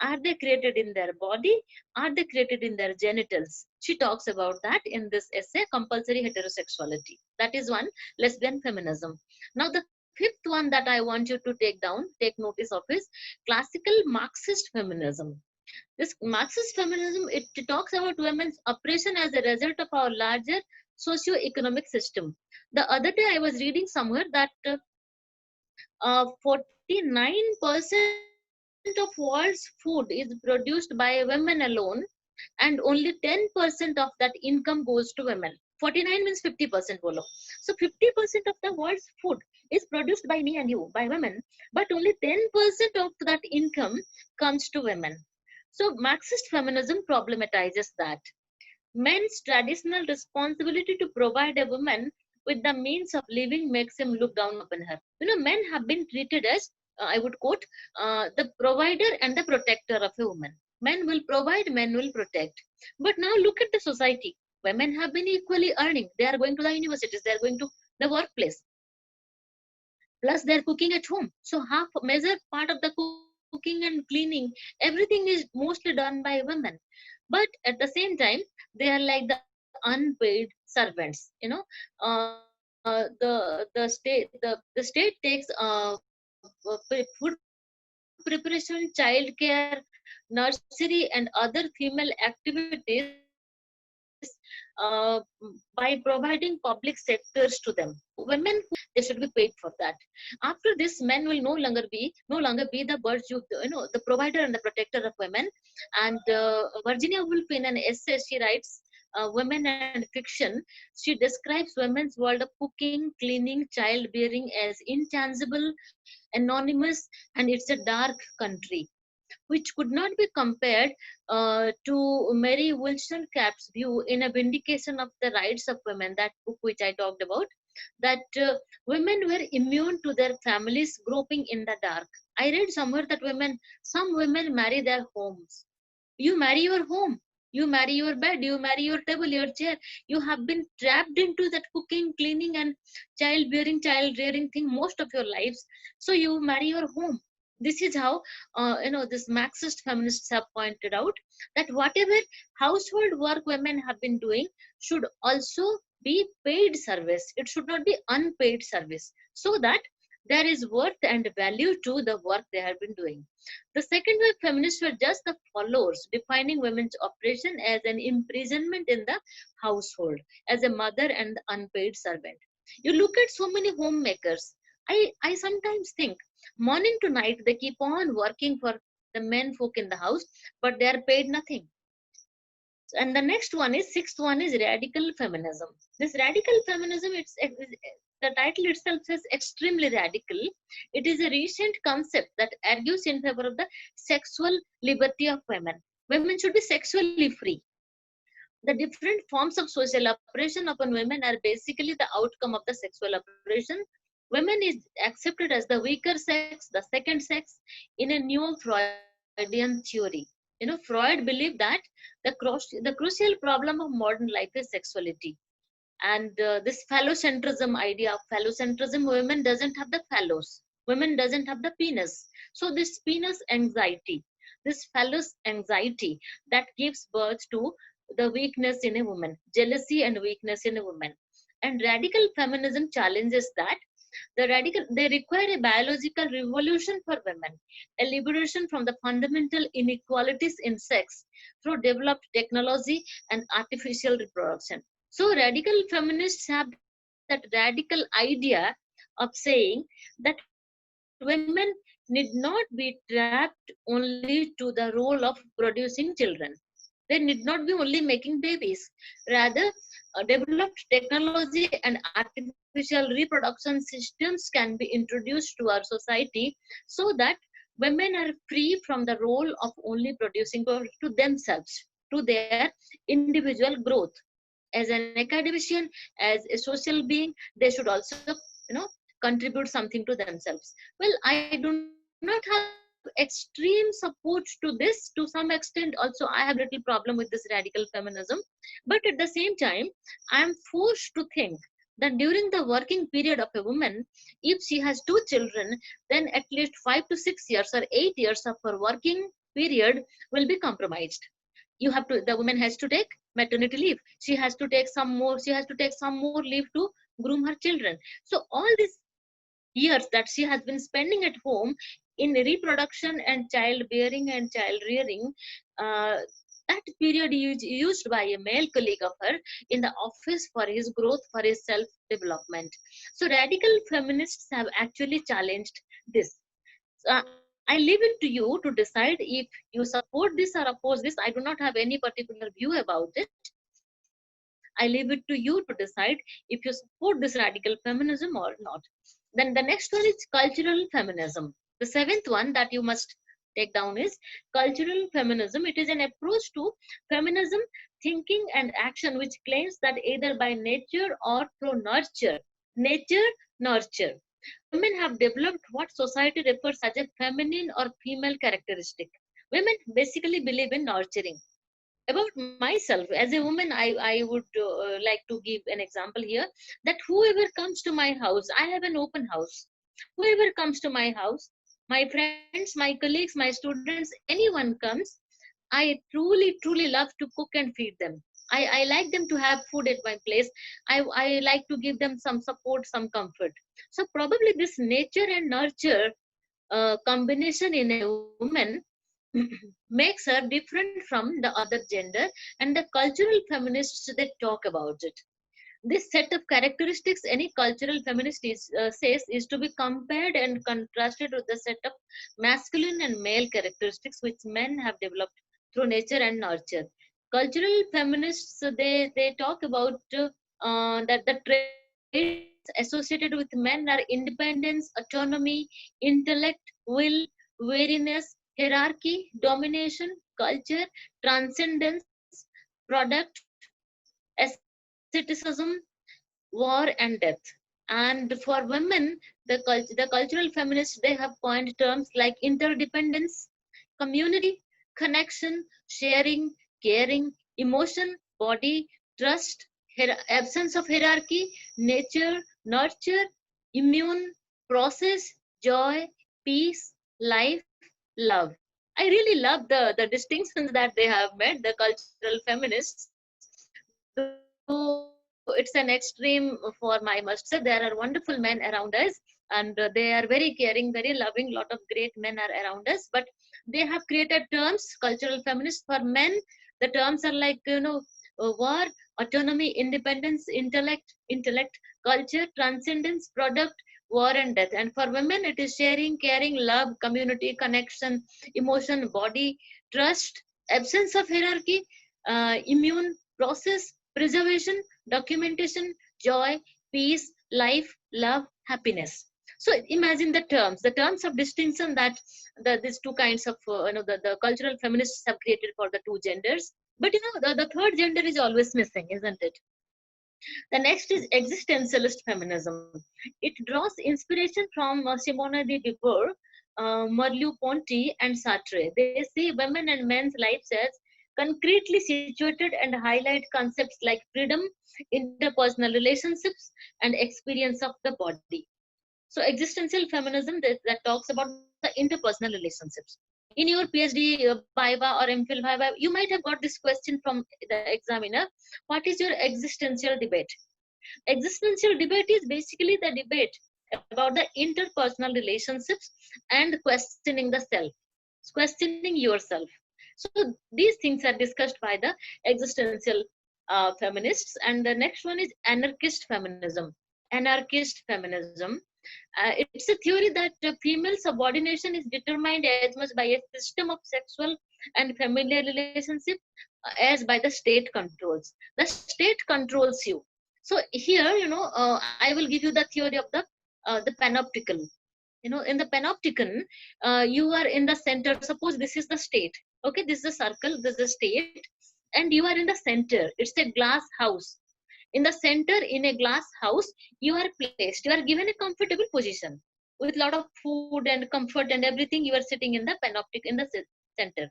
[SPEAKER 2] Are they created in their body? Are they created in their genitals? She talks about that in this essay, Compulsory Heterosexuality. That is one, lesbian feminism. Now the fifth one that I want you to take notice of is classical Marxist feminism. This Marxist feminism, it talks about women's oppression as a result of our larger socio-economic system. The other day I was reading somewhere that 49% of world's food is produced by women alone, and only 10% of that income goes to women. 49 means 50% bolo. So 50% of the world's food is produced by me and you, by women, but only 10% of that income comes to women. So Marxist feminism problematizes that. Men's traditional responsibility to provide a woman with the means of living makes him look down upon her. Men have been treated as, I would quote, the provider and the protector of a woman. Men will provide, men will protect. But now look at the society. Women have been equally earning. They are going to the universities, they are going to the workplace. Plus, they're cooking at home. So, half major part of the cooking and cleaning, everything is mostly done by women. But at the same time, they are like the unpaid servants. The state takes food preparation, childcare, nursery, and other female activities by providing public sectors to them. So women, they should be paid for that. After this, men will no longer be the the provider and the protector of women. And Virginia Woolf, in an essay, she writes Women and Fiction. She describes women's world of cooking, cleaning, childbearing as intangible, anonymous, and it's a dark country, which could not be compared to Mary Wollstonecraft's view in A Vindication of the Rights of Women, that book which I talked about. that women were immune to their families groping in the dark. I read somewhere that some women marry their homes. You marry your home, you marry your bed, you marry your table, your chair. You have been trapped into that cooking, cleaning, and childbearing, child rearing thing most of your lives. So you marry your home. This is how this Marxist feminists have pointed out that whatever household work women have been doing should also be paid service. It should not be unpaid service, so that there is worth and value to the work they have been doing. The second wave feminists were just the followers, defining women's operation as an imprisonment in the household, as a mother and unpaid servant. You look at so many homemakers. I sometimes think morning to night they keep on working for the men folk in the house, but they are paid nothing. And the next one is sixth one is radical feminism. This radical feminism, the title itself says extremely radical. It is a recent concept that argues in favor of the sexual liberty of women. Women should be sexually free. The different forms of social oppression upon women are basically the outcome of the sexual oppression. Women is accepted as the weaker sex, the second sex, in a new Freudian theory. Freud believed that the crucial problem of modern life is sexuality. And this phallocentrism idea of phallocentrism, women doesn't have the phallos, women doesn't have the penis. So this penis anxiety, this phallus anxiety, that gives birth to the weakness in a woman, jealousy and weakness in a woman. And radical feminism challenges that. They require a biological revolution for women, a liberation from the fundamental inequalities in sex through developed technology and artificial reproduction. So radical feminists have that radical idea of saying that women need not be trapped only to the role of producing children. They need not be only making babies. Rather, developed technology and artificial reproduction systems can be introduced to our society so that women are free from the role of only producing to themselves, to their individual growth. As an academician, as a social being, they should also, contribute something to themselves. Well, I do not have extreme support to this. To some extent, also, I have little problem with this radical feminism. But at the same time, I am forced to think that during the working period of a woman, if she has 2 children, then at least 5 to 6 years or 8 years of her working period will be compromised. The woman has to take maternity leave. She has to take some more leave to groom her children. So all these years that she has been spending at home in reproduction and childbearing and child rearing, uh, that period is used by a male colleague of her in the office for his growth, for his self development. So radical feminists have actually challenged this. I leave it to you to decide if you support this or oppose this. I do not have any particular view about it. I leave it to you to decide if you support this radical feminism or not. Then the next one is cultural feminism. The seventh one that you must take down is cultural feminism. It is an approach to feminism thinking and action which claims that either by nature or through nurture, women have developed what society refers as a feminine or female characteristic. Women basically believe in nurturing. About myself as a woman, I would like to give an example here, that whoever comes to my house, I have an open house. Whoever comes to my house, my friends, my colleagues, my students, anyone comes, I truly love to cook and feed them. I like them to have food at my place. I like to give them some support, some comfort. So probably this nature and nurture combination in a woman makes her different from the other gender, and the cultural feminists, they talk about it. This set of characteristics any cultural feminist says is to be compared and contrasted with the set of masculine and male characteristics which men have developed through nature and nurture. Cultural feminists, they talk about that the traits associated with men are independence, autonomy, intellect, will, wariness, hierarchy, domination, culture, transcendence, product, asceticism, war, and death. And for women, the cultural feminists, they have coined terms like interdependence, community, connection, sharing, caring, emotion, body, trust, absence of hierarchy, nature, nurture, immune, process, joy, peace, life, love. I really love the distinctions that they have made, the cultural feminists. Though it's an extreme for my must say, there are wonderful men around us, and they are very caring, very loving. Lot of great men are around us, but they have created terms, cultural feminists, for men. The terms are like, war, autonomy, independence, intellect, culture, transcendence, product, war and death. And for women, it is sharing, caring, love, community, connection, emotion, body, trust, absence of hierarchy, immune, process, preservation, documentation, joy, peace, life, love, happiness. So imagine the terms of distinction that these two kinds of the cultural feminists have created for the two genders. But the third gender is always missing, isn't it? The next is existentialist feminism. It draws inspiration from Simone de Beauvoir, Merleau-Ponty, and Sartre. They see women and men's lives as concretely situated and highlight concepts like freedom, interpersonal relationships, and experience of the body. So existential feminism that talks about the interpersonal relationships. In your PhD Viva or MPhil Viva, you might have got this question from the examiner: what is your existential debate? Existential debate is basically the debate about the interpersonal relationships and questioning the self, questioning yourself. So these things are discussed by the existential feminists. And the next one is anarchist feminism. Anarchist feminism. It's a theory that female subordination is determined as much by a system of sexual and familial relationship as by the state controls. The state controls you. So here, I will give you the theory of the panopticon. In the panopticon, you are in the center. Suppose this is the state. Okay, this is a circle, this is a state, and you are in the center. It's a glass house. In the center, in a glass house, you are placed, you are given a comfortable position with a lot of food and comfort and everything. You are sitting in the panoptic, in the center,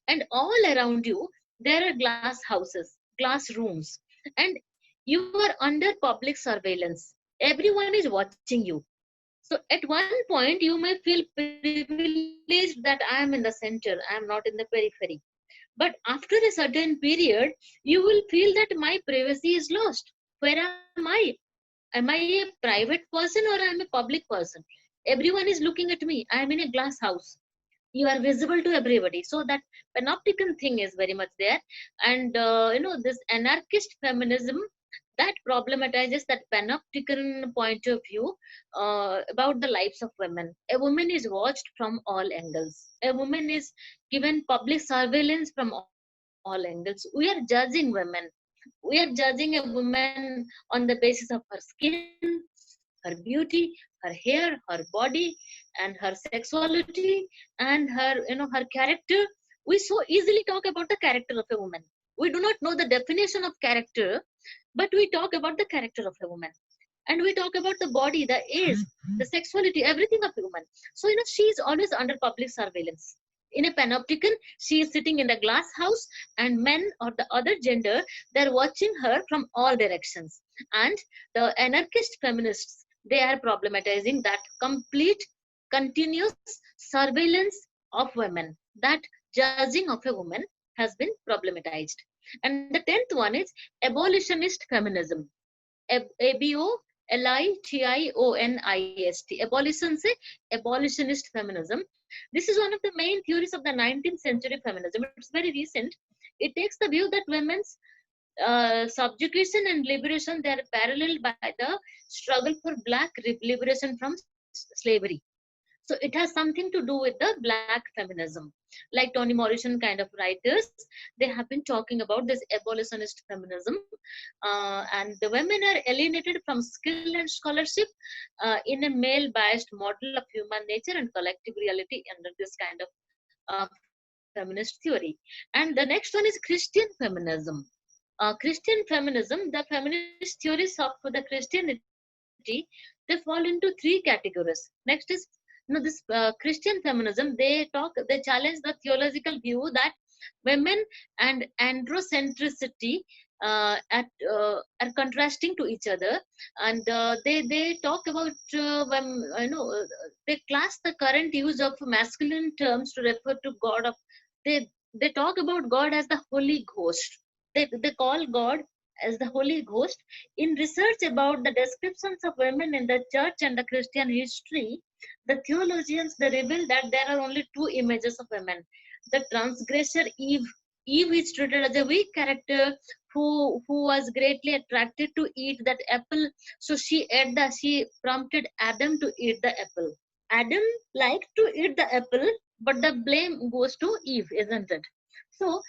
[SPEAKER 2] and all around you there are glass houses, glass rooms, and you are under public surveillance. Everyone is watching you. So at one point you may feel privileged that I am in the center, I am not in the periphery. But after a certain period, you will feel that my privacy is lost. Where am I? Am I a private person or I am a public person? Everyone is looking at me. I am in a glass house. You are visible to everybody. So that panopticon thing is very much there. And this anarchist feminism that problematizes that panopticon point of view about the lives of women. A woman is watched from all angles. A woman is given public surveillance from all angles. We are judging women. We are judging a woman on the basis of her skin, her beauty, her hair, her body, and her sexuality, and her character. We so easily talk about the character of a woman. We do not know the definition of character, but we talk about the character of a woman. And we talk about the body, the age, the sexuality, everything of a woman. So she is always under public surveillance. In a panopticon, she is sitting in the glass house, and men or the other gender, they're watching her from all directions. And the anarchist feminists, they are problematizing that complete continuous surveillance of women. That judging of a woman has been problematized. And the 10th one is abolitionist feminism. Abolitionist. Abolition से abolitionist feminism. This is one of the main theories of the 19th century feminism. It's very recent. It takes the view that women's subjugation and liberation, they are paralleled by the struggle for black liberation from slavery. So it has something to do with the black feminism. Like Toni Morrison kind of writers, they have been talking about this abolitionist feminism. And the women are alienated from skill and scholarship in a male biased model of human nature and collective reality under this kind of feminist theory. And the next one is Christian feminism. Christian feminism, the feminist theories of the Christianity, society, they fall into three categories. Next is, this Christian feminism. They challenge the theological view that women and androcentricity are contrasting to each other, and they talk about when they class the current use of masculine terms to refer to God of they talk about God as the Holy Ghost. They call God as the Holy Ghost. In research about the descriptions of women in the church and the Christian history, the theologians they reveal that there are only two images of women: the transgressor Eve. Eve is treated as a weak character who was greatly attracted to eat that apple, so she prompted Adam to eat the apple. Adam liked to eat the apple, but the blame goes to Eve, isn't it? So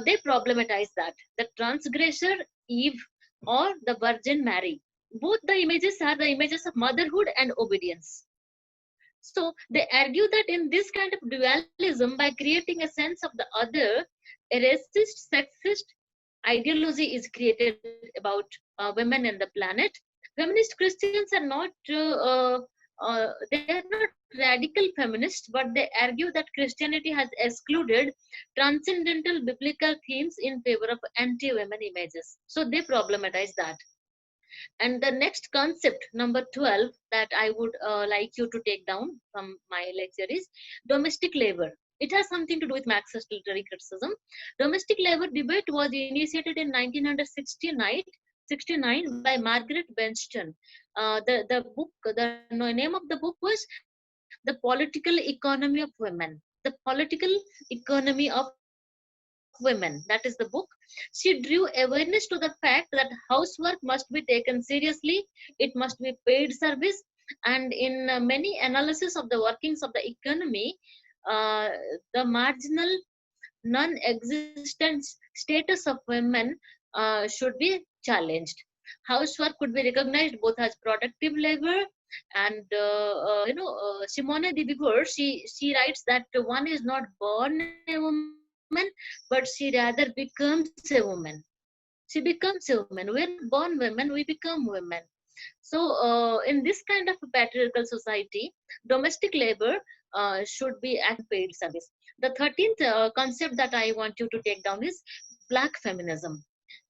[SPEAKER 2] they problematize that the transgressor Eve or the Virgin Mary. Both the images are the images of motherhood and obedience. So they argue that in this kind of dualism, by creating a sense of the other, a racist, sexist ideology is created about women and the planet. Feminist Christians are not they are not radical feminists, but they argue that Christianity has excluded transcendental biblical themes in favor of anti-women images. So they problematize that. And the next concept, number 12, that I would like you to take down from my lecture is domestic labor. It has something to do with Marxist literary criticism. Domestic labor debate was initiated in 1969 by Margaret Benston. The name of the book was The Political Economy of Women. The Political Economy of Women. That is the book. She drew awareness to the fact that housework must be taken seriously. It must be paid service. And in many analysis of the workings of the economy, the marginal non-existent status of women should be challenged. Housework could be recognized both as productive labor and Simone de Beauvoir, she writes that one is not born a woman, but she rather becomes a woman. She becomes a woman. We're not born women, we become women. So in this kind of patriarchal society, domestic labor should be at paid service. The 13th concept that I want you to take down is Black feminism.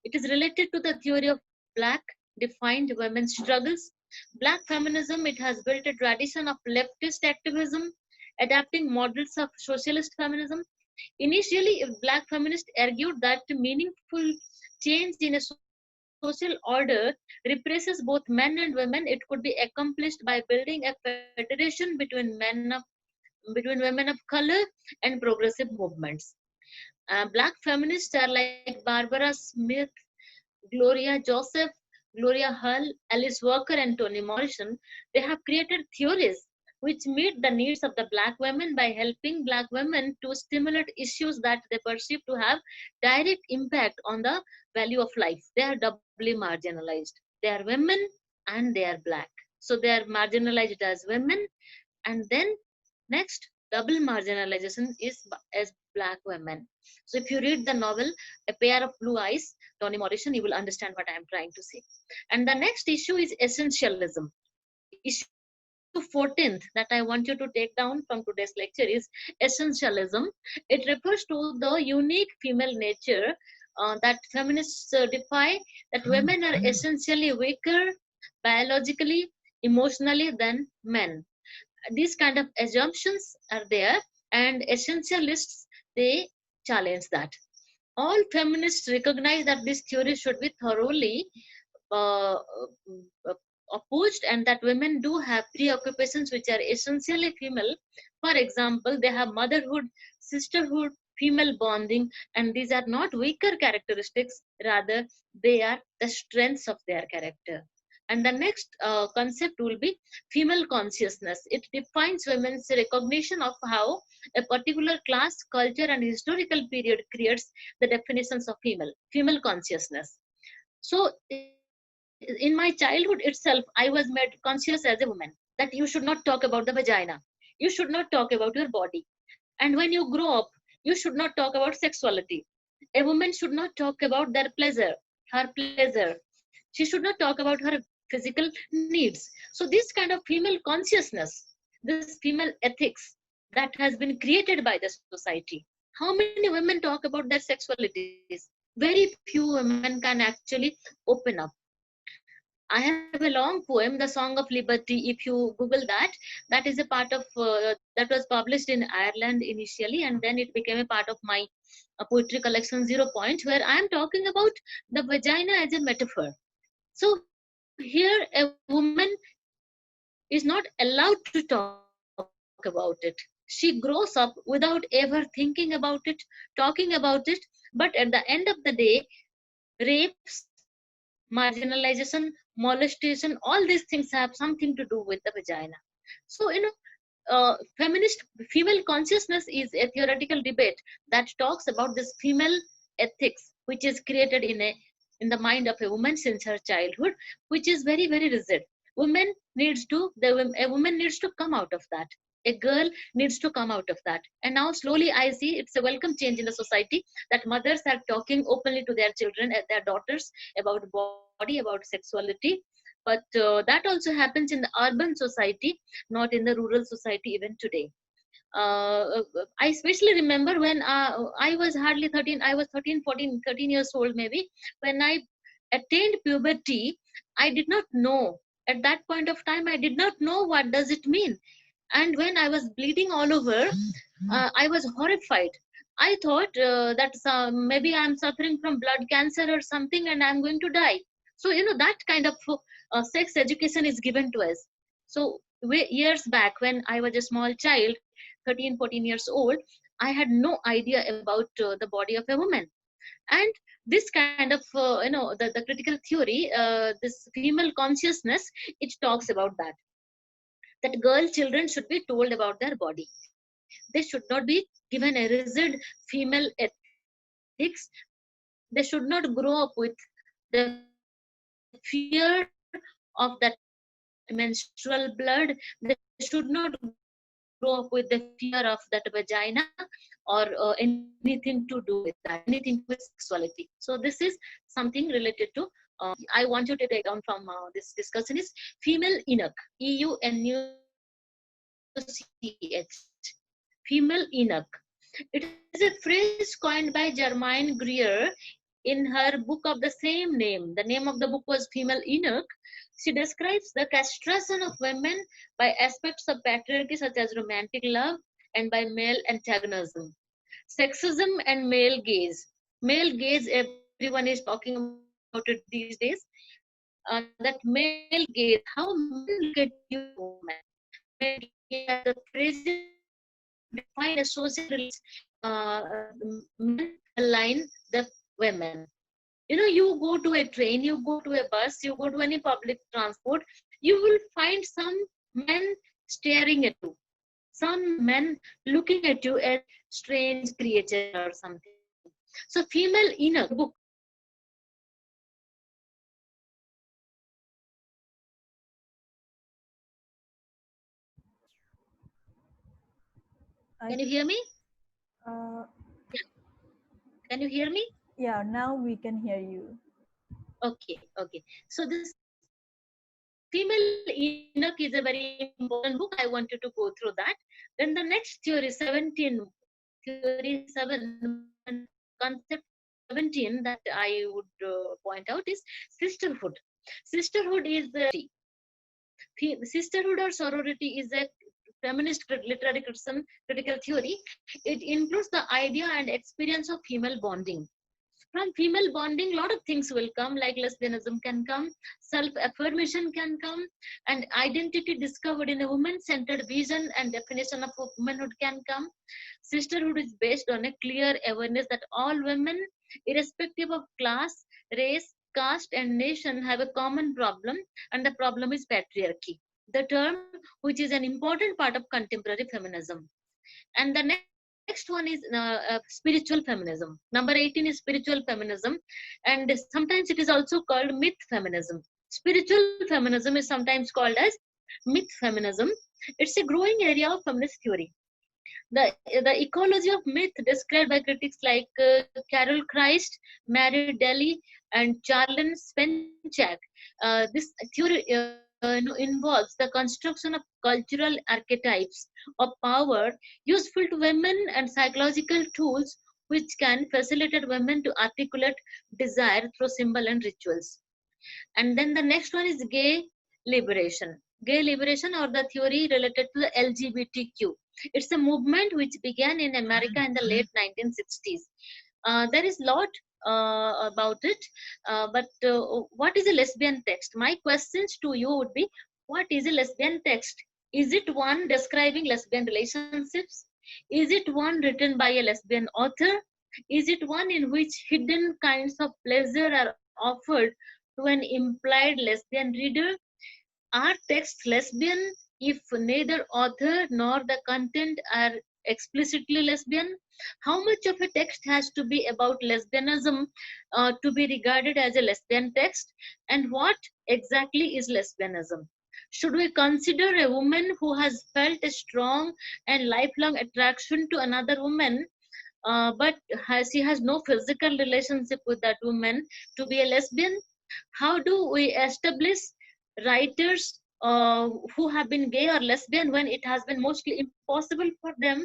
[SPEAKER 2] It is related to the theory of Black defined women's struggles. Black feminism, it has built a tradition of leftist activism, adapting models of socialist feminism. Initially, Black feminists argued that meaningful change in a social order represses both men and women. It could be accomplished by building a federation between women of color and progressive movements. Black feminists are like Barbara Smith, Gloria Joseph, Gloria Hull, Alice Walker, and Toni Morrison. They have created theories which meet the needs of the Black women by helping Black women to stimulate issues that they perceive to have direct impact on the value of life. They are doubly marginalized. They are women and they are Black. So they are marginalized as women, and then next double marginalization is as Black women. So if you read the novel A Pair of Blue Eyes, Toni Morrison, you will understand what I am trying to say. And the next issue is essentialism. Issue 14th that I want you to take down from today's lecture is essentialism. It refers to the unique female nature that feminists defy, that women are essentially weaker biologically, emotionally than men. These kind of assumptions are there, and essentialists they challenge that. All feminists recognize that this theory should be thoroughly uh, opposed, and that women do have preoccupations which are essentially female. For example, they have motherhood, sisterhood, female bonding, and these are not weaker characteristics, rather they are the strengths of their character. And the next concept will be female consciousness. It defines women's recognition of how a particular class, culture, and historical period creates the definitions of female consciousness. So in my childhood itself, I was made conscious as a woman that you should not talk about the vagina, you should not talk about your body. And when you grow up, you should not talk about sexuality. A woman should not talk about her pleasure. She should not talk about her physical needs. So this kind of female consciousness, this female ethics that has been created by the society. How many women talk about their sexualities? Very few women can actually open up. I have a long poem, The Song of Liberty. If you Google that, that is a part of, that was published in Ireland initially, and then it became a part of my poetry collection, Zero Point, where I am talking about the vagina as a metaphor. So here a woman is not allowed to talk about it. She grows up without ever thinking about it, talking about it, but at the end of the day, rapes, marginalization, molestation, all these things have something to do with the vagina. So, feminist female consciousness is a theoretical debate that talks about this female ethics, which is created in the mind of a woman since her childhood, which is very very rigid. A woman needs to come out of that. A girl needs to come out of that. And now slowly I see it's a welcome change in the society that mothers are talking openly to their children, their daughters, about body, about sexuality. But that also happens in the urban society, not in the rural society even today. I especially remember when I was hardly 13, I was 13, 14, 13 years old maybe. When I attained puberty, I did not know. At that point of time, I did not know what does it mean. And when I was bleeding all over, I was horrified. I thought that maybe I'm suffering from blood cancer or something and I'm going to die. So, that kind of sex education is given to us. So, years back when I was a small child, 13, 14 years old, I had no idea about the body of a woman. And this kind of, the critical theory, this female consciousness, it talks about that girl children should be told about their body. They should not be given a rigid female ethics. They should not grow up with the fear of that menstrual blood. They should not grow up with the fear of that vagina or anything to do with that, anything to do with sexuality. So this is something related to, I want you to take down from this discussion is female eunuch, EUNUCH, female eunuch. It is a phrase coined by Germaine Greer in her book of the same name. The name of the book was Female Eunuch. She describes the castration of women by aspects of patriarchy such as romantic love and by male antagonism. Sexism and male gaze. Male gaze, everyone is talking about it these days. That male gaze, how men look at you as a woman. Male gaze as a present defined as social relations men align the women. You go to a train, you go to a bus, you go to any public transport, you will find some men staring at you, some men looking at you as strange creature or something. So female inner book,
[SPEAKER 1] I,
[SPEAKER 2] can you hear me?
[SPEAKER 1] uh,
[SPEAKER 2] Can you hear me?
[SPEAKER 1] yeah, now we can hear you.
[SPEAKER 2] Okay. So this female eunuch is a very important book. I want you to go through that. Then the next theory 17, theory 7, concept 17 that I would point out is sisterhood. Sisterhood is sisterhood or sorority is a feminist literary critical theory. It includes the idea and experience of female bonding. From female bonding, a lot of things will come, like lesbianism can come, self-affirmation can come, and identity discovered in a woman-centered vision and definition of womanhood can come. Sisterhood is based on a clear awareness that all women, irrespective of class, race, caste, and nation, have a common problem, and the problem is patriarchy, the term which is an important part of contemporary feminism. And the next one is spiritual feminism. Number 18 is spiritual feminism, and sometimes it is also called myth feminism. Spiritual feminism is sometimes called as myth feminism. It's a growing area of feminist theory. The ecology of myth described by critics like Carol Christ, Mary Daly, and Charlene Spenchak. This theory involves the construction of cultural archetypes of power useful to women and psychological tools which can facilitate women to articulate desire through symbol and rituals. And then the next one is gay liberation. Gay liberation, or the theory related to the LGBTQ. It's a movement which began in America in the late 1960s. There is a lot about it, but what is a lesbian text? My questions to you would be, what is a lesbian text? Is it one describing lesbian relationships? Is it one written by a lesbian author? Is it one in which hidden kinds of pleasure are offered to an implied lesbian reader? Are texts lesbian if neither author nor the content are explicitly lesbian? How much of a text has to be about lesbianism to be regarded as a lesbian text? And what exactly is lesbianism? Should we consider a woman who has felt a strong and lifelong attraction to another woman, but she has no physical relationship with that woman, to be a lesbian? How do we establish writers who have been gay or lesbian when it has been mostly impossible for them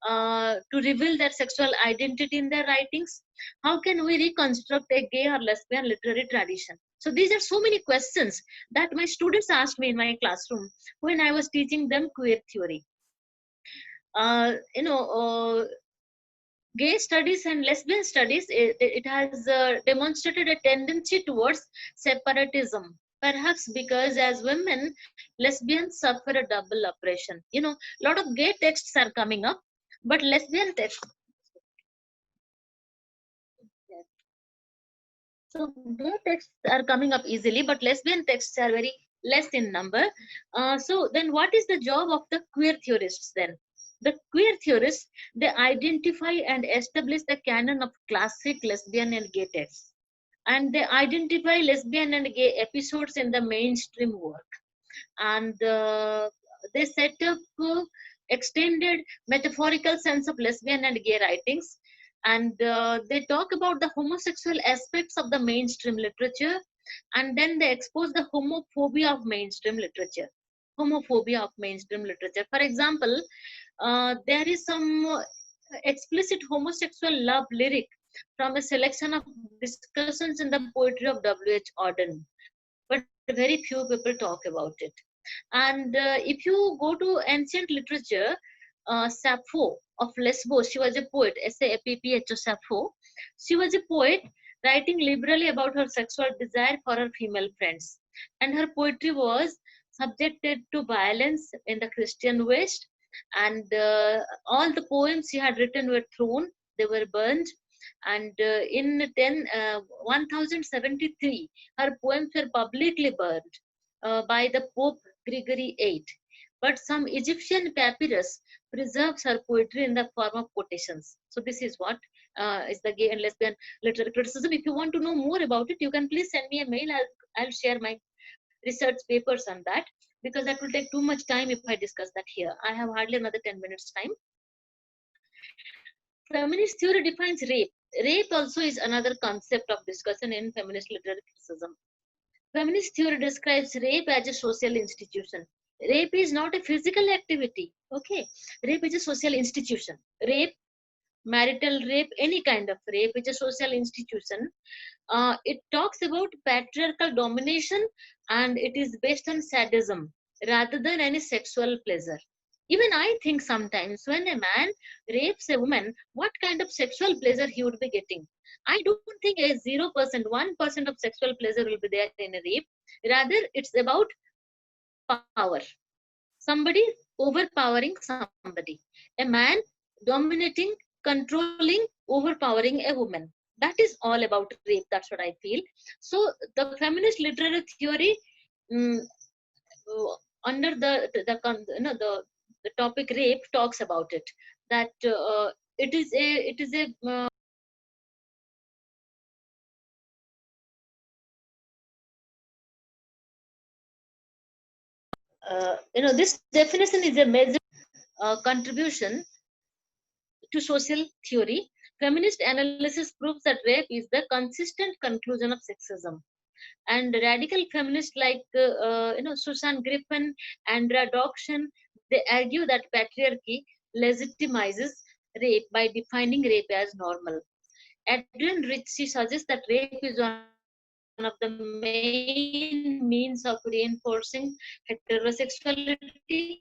[SPEAKER 2] to reveal their sexual identity in their writings? How can we reconstruct a gay or lesbian literary tradition? So these are so many questions that my students asked me in my classroom when I was teaching them queer theory. Uh, you know, uh, Gay studies and lesbian studies, it has demonstrated a tendency towards separatism, perhaps because as women lesbians suffer a double oppression. A lot of gay texts are coming up, but lesbian texts, so gay texts are coming up easily, but lesbian texts are very less in number. So then what is the job of the queer theorists then? The queer theorists, they identify and establish the canon of classic lesbian and gay texts, and they identify lesbian and gay episodes in the mainstream work, and they set up extended metaphorical sense of lesbian and gay writings, and they talk about the homosexual aspects of the mainstream literature, and then they expose the homophobia of mainstream literature. Homophobia of mainstream literature, for example, there is some explicit homosexual love lyric from a selection of discussions in the poetry of W.H. Auden, but very few people talk about it. And if you go to ancient literature, Sappho of Lesbos, she was a poet, Sappho Sappho. She was a poet writing liberally about her sexual desire for her female friends. And her poetry was subjected to violence in the Christian West. And all the poems she had written were thrown, they were burned. And in 1073, her poems were publicly burned by the Pope Gregory VIII. But some Egyptian papyrus preserves her poetry in the form of quotations. So this is what is the gay and lesbian literary criticism. If you want to know more about it, you can please send me a mail. I'll share my research papers on that, because that will take too much time if I discuss that here. I have hardly another 10 minutes time. Feminist theory defines rape. Rape also is another concept of discussion in feminist literary criticism. Feminist theory describes rape as a social institution. Rape is not a physical activity. Okay, rape is a social institution. Rape, marital rape, any kind of rape is a social institution. It talks about patriarchal domination, and it is based on sadism rather than any sexual pleasure. Even I think sometimes when a man rapes a woman, what kind of sexual pleasure he would be getting? I don't think a 0%, 1% of sexual pleasure will be there in a rape. Rather, it's about power. Somebody overpowering somebody. A man dominating, controlling, overpowering a woman. That is all about rape. That's what I feel. So the feminist literary theory, mm, under the topic rape, talks about it. That this definition is a major contribution to social theory, feminist analysis proves that rape is the consistent conclusion of sexism. And radical feminists like Susan Griffin, Andrea Dawson, they argue that patriarchy legitimizes rape by defining rape as normal. Adrienne Ritchie suggests that rape is one of the main means of reinforcing heterosexuality.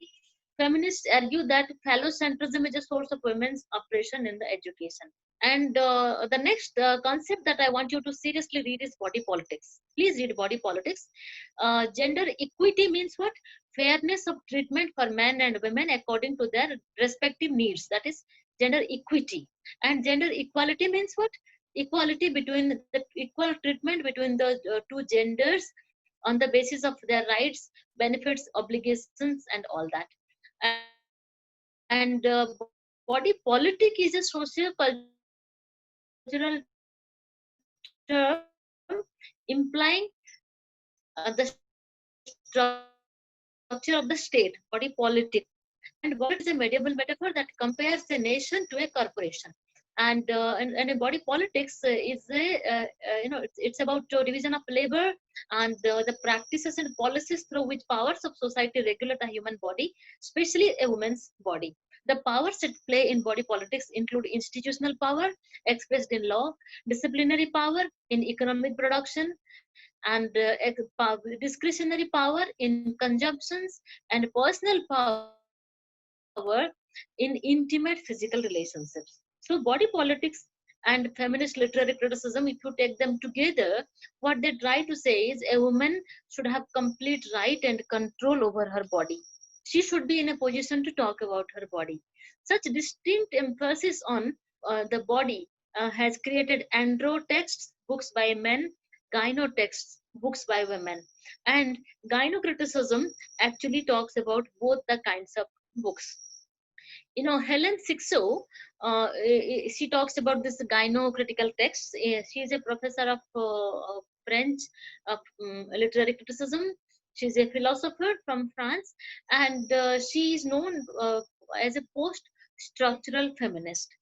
[SPEAKER 2] Feminists argue that phallocentrism is a source of women's oppression in the education. And the next concept that I want you to seriously read is body politics. Please read body politics. Gender equity means what? Fairness of treatment for men and women according to their respective needs. That is gender equity. And gender equality means what? Equality between the equal treatment between the two genders on the basis of their rights, benefits, obligations, and all that. And body politic is a socio-cultural term implying the structure of the state, body politic. And body politic is a medieval metaphor that compares a nation to a corporation. And a body politics is a it's about division of labor and the practices and policies through which powers of society regulate the human body, especially a woman's body. The powers at play in body politics include institutional power expressed in law, disciplinary power in economic production, and discretionary power in conjunctions, and personal power in intimate physical relationships. So body politics and feminist literary criticism, if you take them together, what they try to say is a woman should have complete right and control over her body. She should be in a position to talk about her body. Such distinct emphasis on the body has created andro texts, books by men, gyno texts, books by women. And gynocriticism actually talks about both the kinds of books. Helen Sixto, she talks about this gynocritical text. She is a professor of French literary criticism. She is a philosopher from France, and she is known as a post-structural feminist.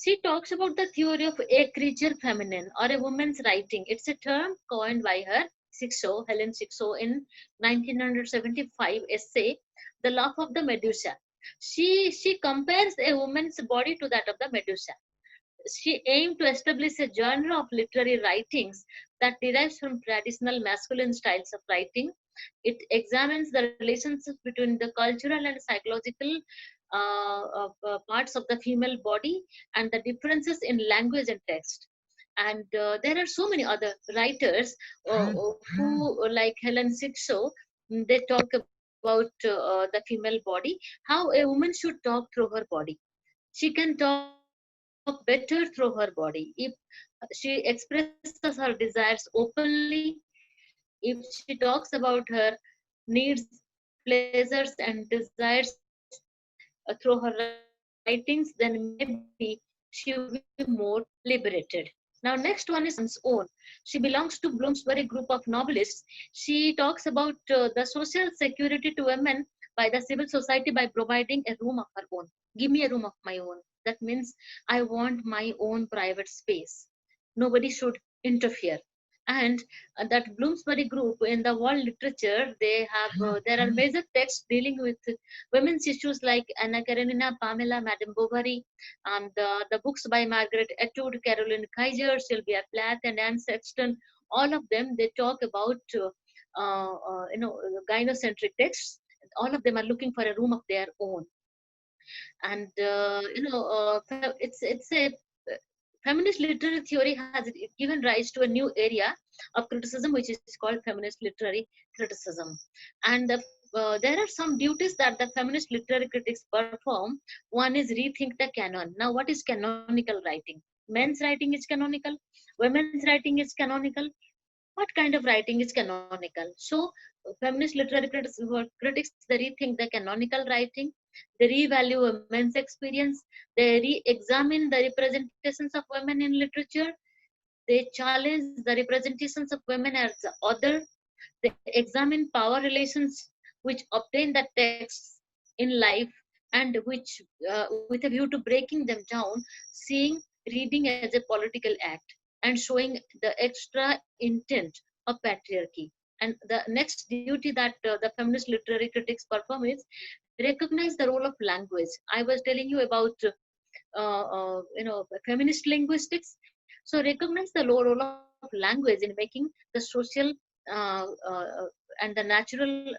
[SPEAKER 2] She talks about the theory of a creature feminine or a woman's writing. It's a term coined by her, Helen Sixto, in 1975 essay, The Laugh of the Medusa. She compares a woman's body to that of the Medusa. She aimed to establish a genre of literary writings that derives from traditional masculine styles of writing. It examines the relationship between the cultural and psychological parts of the female body and the differences in language and text. And there are so many other writers who, like Helen Sixto, they talk about the female body, how a woman should talk through her body. She can talk better through her body if she expresses her desires openly, if she talks about her needs, pleasures, and desires through her writings, then maybe she will be more liberated. Now, next one is Own. She belongs to Bloomsbury group of novelists. She talks about the social security to women by the civil society by providing a room of her own. Give me a room of my own. That means I want my own private space. Nobody should interfere. And that Bloomsbury group in the world literature, there are major texts dealing with women's issues like Anna Karenina, Pamela, Madame Bovary, and the books by Margaret Atwood, Caroline Kaiser, Sylvia Plath, and Anne Sexton. All of them, they talk about gynocentric texts. All of them are looking for a room of their own. And it's a feminist literary theory has given rise to a new area of criticism, which is called feminist literary criticism. And there are some duties that the feminist literary critics perform. One is rethink the canon. Now, what is canonical writing? Men's writing is canonical, women's writing is canonical. What kind of writing is canonical? So feminist literary critics, they rethink the canonical writing, they revalue women's experience, they re-examine the representations of women in literature, they challenge the representations of women as author, they examine power relations which obtain the texts in life, and which, with a view to breaking them down, seeing reading as a political act and showing the extra intent of patriarchy. And the next duty that the feminist literary critics perform is recognize the role of language. I was telling you about feminist linguistics. So recognize the role of language in making the social uh, uh, and the natural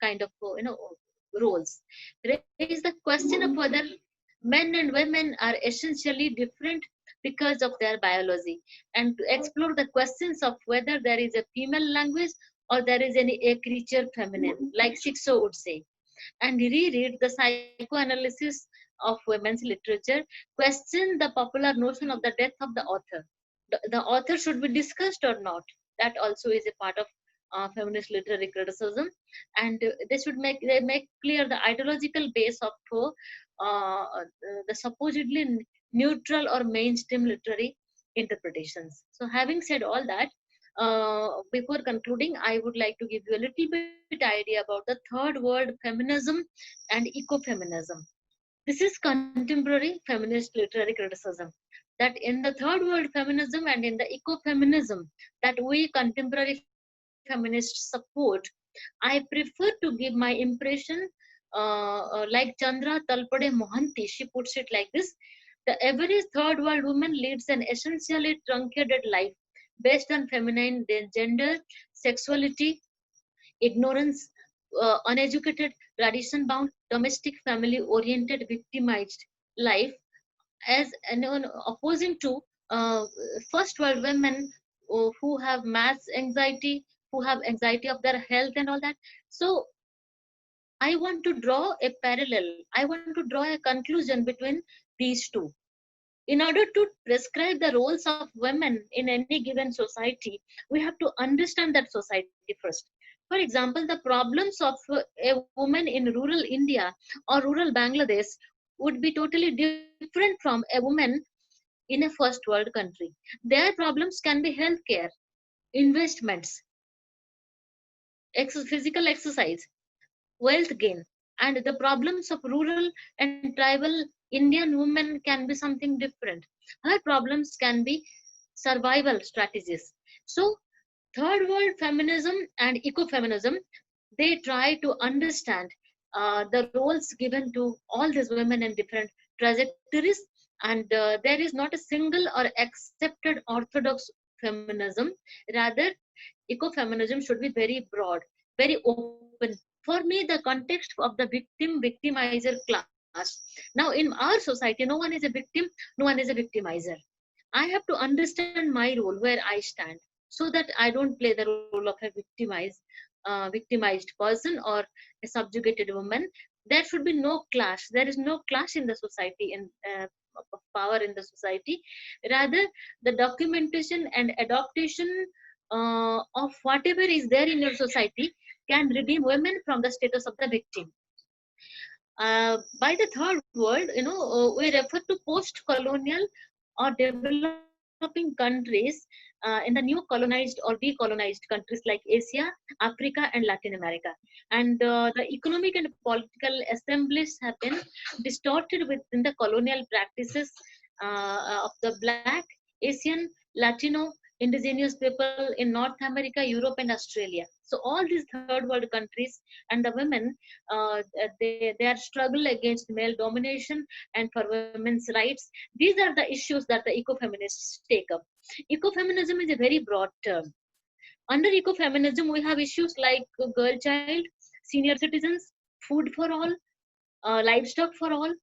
[SPEAKER 2] kind of roles. Raise the question of whether men and women are essentially different because of their biology, and to explore the questions of whether there is a female language or there is any a creature feminine, like Sixo would say, and reread the psychoanalysis of women's literature, question the popular notion of the death of the author. The author should be discussed or not. That also is a part of feminist literary criticism, and they make clear the ideological base of the supposedly neutral or mainstream literary interpretations. So, having said all that, before concluding, I would like to give you a little bit idea about the third word, feminism and ecofeminism. This is contemporary feminist literary criticism, that in the third world feminism and in the ecofeminism that we contemporary feminists support, I prefer to give my impression like Chandra Talpade Mohanty. She puts it like this: the average third world woman leads an essentially truncated life based on feminine gender, sexuality, ignorance, uneducated, tradition bound, domestic, family oriented, victimized life, as opposing to first world women who have mass anxiety, who have anxiety of their health and all that. So I want to draw a parallel, I want to draw a conclusion between these two. In order to prescribe the roles of women in any given society, we have to understand that society first. For example, the problems of a woman in rural India or rural Bangladesh would be totally different from a woman in a first world country. Their problems can be healthcare, investments, physical exercise, wealth gain, and the problems of rural and tribal Indian women can be something different. Her problems can be survival strategies. So third world feminism and ecofeminism, they try to understand the roles given to all these women in different trajectories, and there is not a single or accepted orthodox feminism. Rather, ecofeminism should be very broad, very open. For me, the context of the victimizer class. Now, in our society, no one is a victim, no one is a victimizer. I have to understand my role where I stand, so that I don't play the role of a victimized person or a subjugated woman. There should be no clash. There is no clash in the society, in of power in the society. Rather, the documentation and adaptation of whatever is there in your society can redeem women from the status of the victim. By the third world, we refer to post-colonial or developing countries in the new colonized or decolonized countries like Asia, Africa, and Latin America. And the economic and political assemblies have been distorted within the colonial practices of the Black, Asian, Latino, indigenous people in North America, Europe, and Australia. So all these third world countries and the women, their struggle against male domination and for women's rights. These are the issues that the ecofeminists take up. Ecofeminism is a very broad term. Under ecofeminism, we have issues like girl child, senior citizens, food for all, livestock for all,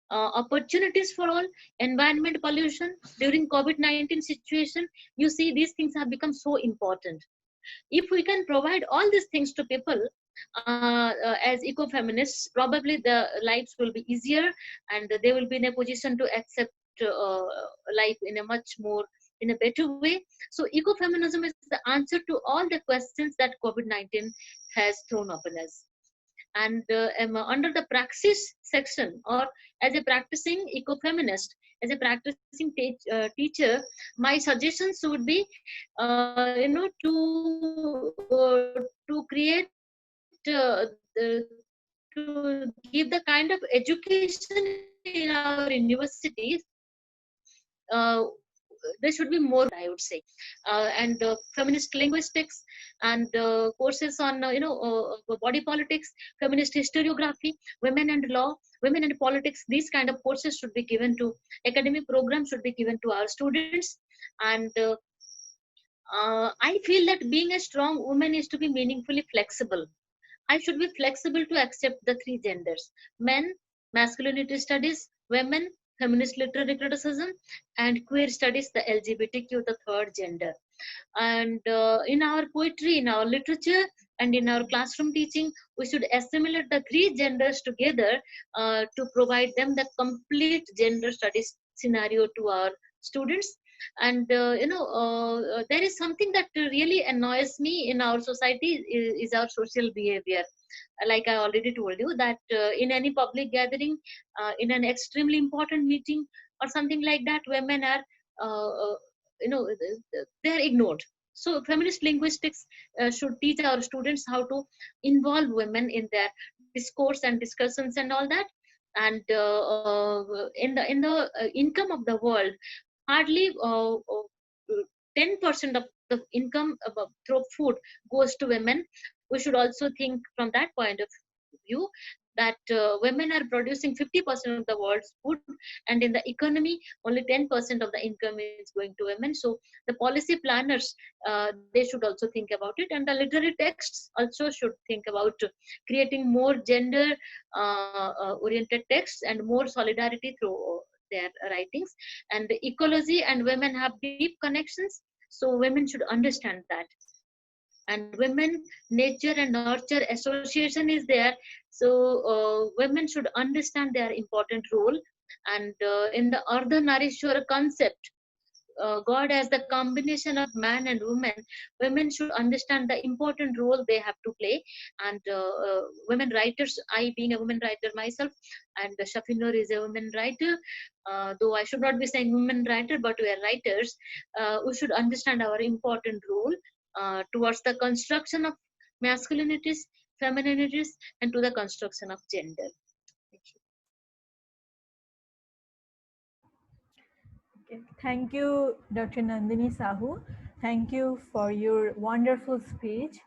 [SPEAKER 2] opportunities for all, environment pollution. During COVID-19 situation, you see these things have become so important. If we can provide all these things to people as eco-feminists, probably the lives will be easier, and they will be in a position to accept life in a much more, in a better way. So ecofeminism is the answer to all the questions that COVID-19 has thrown upon us. And under the praxis section, or as a practicing ecofeminist, as a practicing teacher, my suggestions would be to create to to give the kind of education in our universities, uh, there should be more, I would say. And feminist linguistics and courses on body politics, feminist historiography, women and law, women and politics, these kind of courses should be given to, academic programs should be given to our students. And I feel that being a strong woman is to be meaningfully flexible. I should be flexible to accept the three genders: men, masculinity studies; women, feminist literary criticism; and queer studies, the LGBTQ, the third gender. And in our poetry, in our literature, and in our classroom teaching, we should assimilate the three genders together to provide them the complete gender studies scenario to our students. And there is something that really annoys me in our society is our social behavior. Like I already told you that in any public gathering, in an extremely important meeting or something like that, women are uh, uh, they are ignored. So feminist linguistics should teach our students how to involve women in their discourse and discussions and all that. And in the income of the world, hardly 10% of the income through food goes to women. We should also think from that point of view that women are producing 50% of the world's food, and in the economy only 10% of the income is going to women. So the policy planners, they should also think about it, and the literary texts also should think about creating more gender oriented texts and more solidarity through their writings. And the ecology and women have deep connections, so women should understand that. And women, nature and nurture association is there, so women should understand their important role. And in the ardhanarishwara concept, God as the combination of man and woman, women should understand the important role they have to play. And women writers, I being a woman writer myself, and Shafi Noor is a woman writer, though I should not be saying women writer, but we are writers. We should understand our important role towards the construction of masculinities, femininities, and to the construction of gender. Thank you.
[SPEAKER 1] Okay. Thank you, Dr. Nandini Sahu. Thank you for your wonderful speech.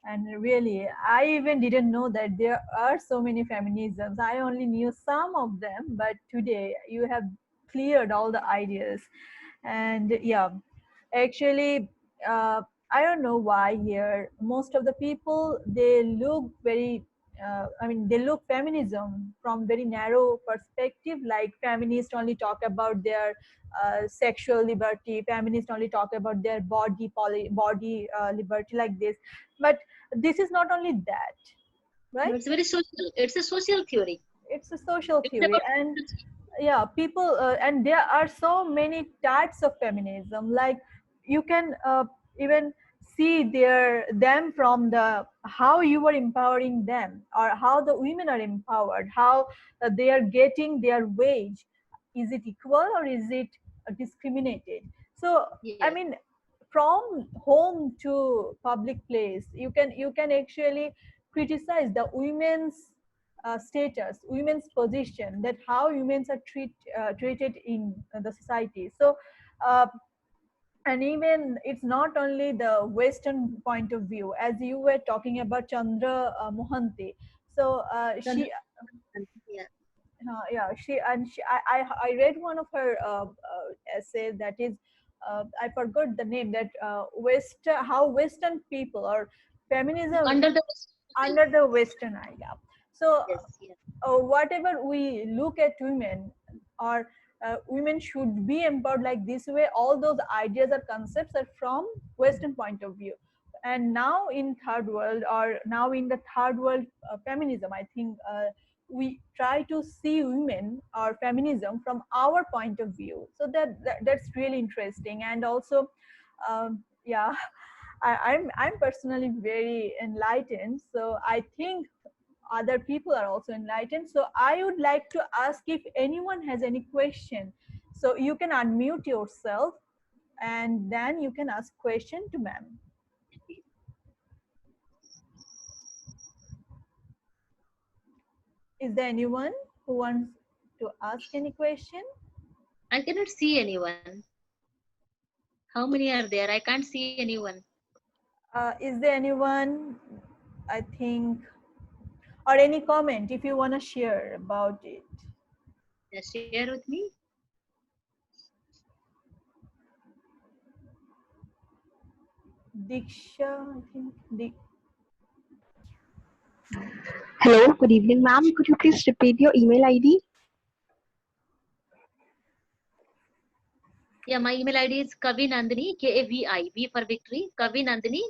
[SPEAKER 1] And really, I even didn't know that there are so many feminisms. I only knew some of them, but today you have cleared all the ideas. And yeah, actually, I don't know why here most of the people, they look very they look feminism from very narrow perspective, like feminists only talk about their sexual liberty, feminists only talk about their body liberty, like this. But this is not only that,
[SPEAKER 2] No,
[SPEAKER 1] right?
[SPEAKER 2] it's very social. It's a social theory.
[SPEAKER 1] It's a social
[SPEAKER 2] It's
[SPEAKER 1] theory.
[SPEAKER 2] about
[SPEAKER 1] And yeah, people and there are so many types of feminism, like you can even see them from the how you are empowering them, or how the women are empowered, how they are getting their wage. Is it equal or is it discriminated? So I
[SPEAKER 2] yes,
[SPEAKER 1] mean, from home to public place, you can actually criticize the women's status, women's position, that how women are treated in the society. So, uh, and even it's not only the Western point of view, as you were talking about Chandra Mohanty. So
[SPEAKER 2] yeah.
[SPEAKER 1] yeah, I read one of her essays that is, I forgot the name, that how Western people or feminism
[SPEAKER 2] Under the
[SPEAKER 1] under the Western idea. So
[SPEAKER 2] yes, yes,
[SPEAKER 1] whatever we look at women, or women should be empowered like this way, all those ideas or concepts are from Western point of view. And now in third world, or now in the third world feminism, I think we try to see women or feminism from our point of view. So that's really interesting. And also yeah, I'm personally very enlightened, so I think other people are also enlightened. So I would like to ask if anyone has any question. So you can unmute yourself and then you can ask question to ma'am. Is there anyone who wants to ask any question?
[SPEAKER 2] I cannot see anyone. How many are there? I can't see anyone.
[SPEAKER 1] Is there anyone, I think, or any comment if you want to share about it?
[SPEAKER 2] Just share with me.
[SPEAKER 1] Diksha, I think.
[SPEAKER 3] Hello, good evening, ma'am. Could you please repeat your email ID?
[SPEAKER 2] Yeah, my email ID is kavinandini, Kavi, V for victory, kavinandini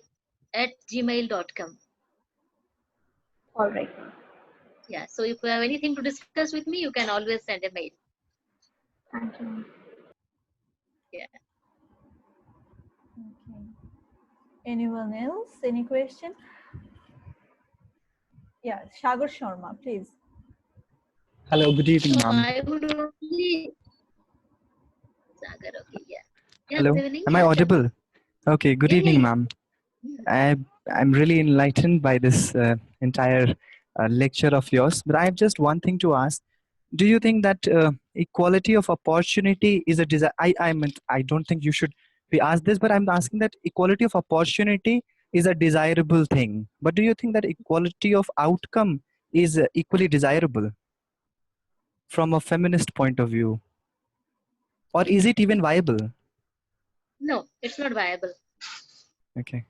[SPEAKER 2] @gmail.com.
[SPEAKER 3] All right.
[SPEAKER 2] Yeah, so if you have anything to discuss with me, you can always send a mail.
[SPEAKER 3] Thank you, ma'am.
[SPEAKER 2] Yeah.
[SPEAKER 1] Okay. Anyone else? Any question? Yeah, Sagar Sharma, please.
[SPEAKER 4] Hello, good evening,
[SPEAKER 2] So
[SPEAKER 4] ma'am.
[SPEAKER 2] I would only Sagar, okay, yeah. Yeah,
[SPEAKER 4] Hello,
[SPEAKER 2] good evening.
[SPEAKER 4] am I
[SPEAKER 2] Yeah,
[SPEAKER 4] audible? Okay, good
[SPEAKER 2] yeah,
[SPEAKER 4] evening,
[SPEAKER 2] yeah.
[SPEAKER 4] ma'am. I'm really enlightened by this entire lecture of yours, but I have just one thing to ask. Do you think that equality of opportunity is a desire? I don't think you should be asked this, but I'm asking that equality of opportunity is a desirable thing. But do you think that equality of outcome is equally desirable from a feminist point of view? Or is it even viable?
[SPEAKER 2] No, it's not viable.
[SPEAKER 4] Okay.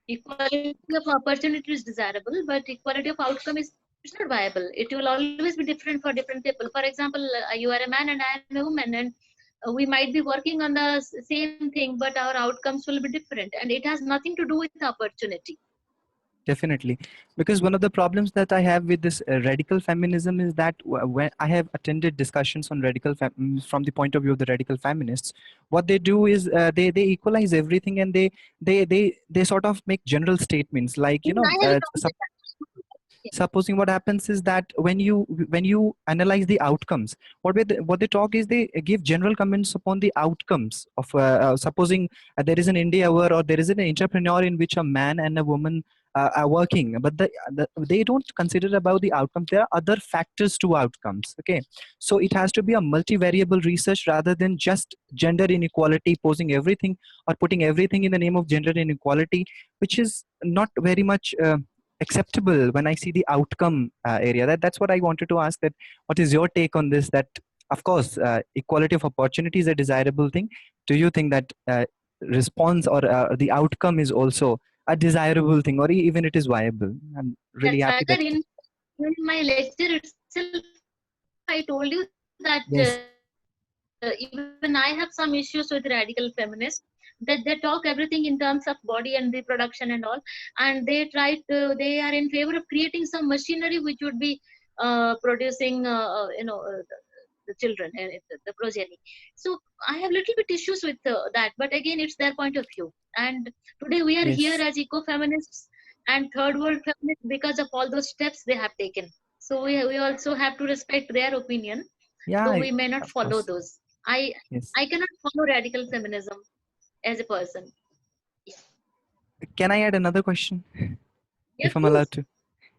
[SPEAKER 2] Equality of opportunity is desirable, but equality of outcome is it's not viable. It will always be different for different people. For example, you are a man and I am a woman, and we might be working on the same thing, but our outcomes will be different, and it has nothing to do with opportunity.
[SPEAKER 4] Definitely, because one of the problems that I have with this radical feminism is that when I have attended discussions on from the point of view of the radical feminists, what they do is they equalize everything, and they sort of make general statements like, you
[SPEAKER 2] Even
[SPEAKER 4] know,
[SPEAKER 2] I have a problem with that. Yeah.
[SPEAKER 4] supposing what happens is that when you analyze the outcomes, what they talk is they give general comments upon the outcomes of supposing there is an endeavor or there is an entrepreneur in which a man and a woman are working, but they don't consider about the outcomes. There are other factors to outcomes. Okay, so it has to be a multivariable research rather than just gender inequality, posing everything or putting everything in the name of gender inequality, which is not very much acceptable when I see the outcome area. That's what I wanted to ask. That what is your take on this? That of course equality of opportunity is a desirable thing. Do you think that response or the outcome is also a desirable thing, or even it is viable? I'm really happy
[SPEAKER 2] Sagar,
[SPEAKER 4] that
[SPEAKER 2] in my lecture itself, I told you that
[SPEAKER 4] yes,
[SPEAKER 2] even I have some issues with radical feminists, that they talk everything in terms of body and reproduction and all, and they are in favor of creating some machinery which would be producing the children and the progeny. So I have little bit issues with that, but again it's their point of view, and today we are here
[SPEAKER 4] yes,
[SPEAKER 2] as eco-feminists and third world feminists because of all those steps they have taken. So we also have to respect their opinion,
[SPEAKER 4] yeah,
[SPEAKER 2] though we may not
[SPEAKER 4] of
[SPEAKER 2] follow
[SPEAKER 4] course,
[SPEAKER 2] those. I
[SPEAKER 4] yes.
[SPEAKER 2] I cannot follow radical feminism as a person.
[SPEAKER 4] Can I add another question,
[SPEAKER 2] Yeah,
[SPEAKER 4] if I'm allowed
[SPEAKER 2] please.
[SPEAKER 4] to?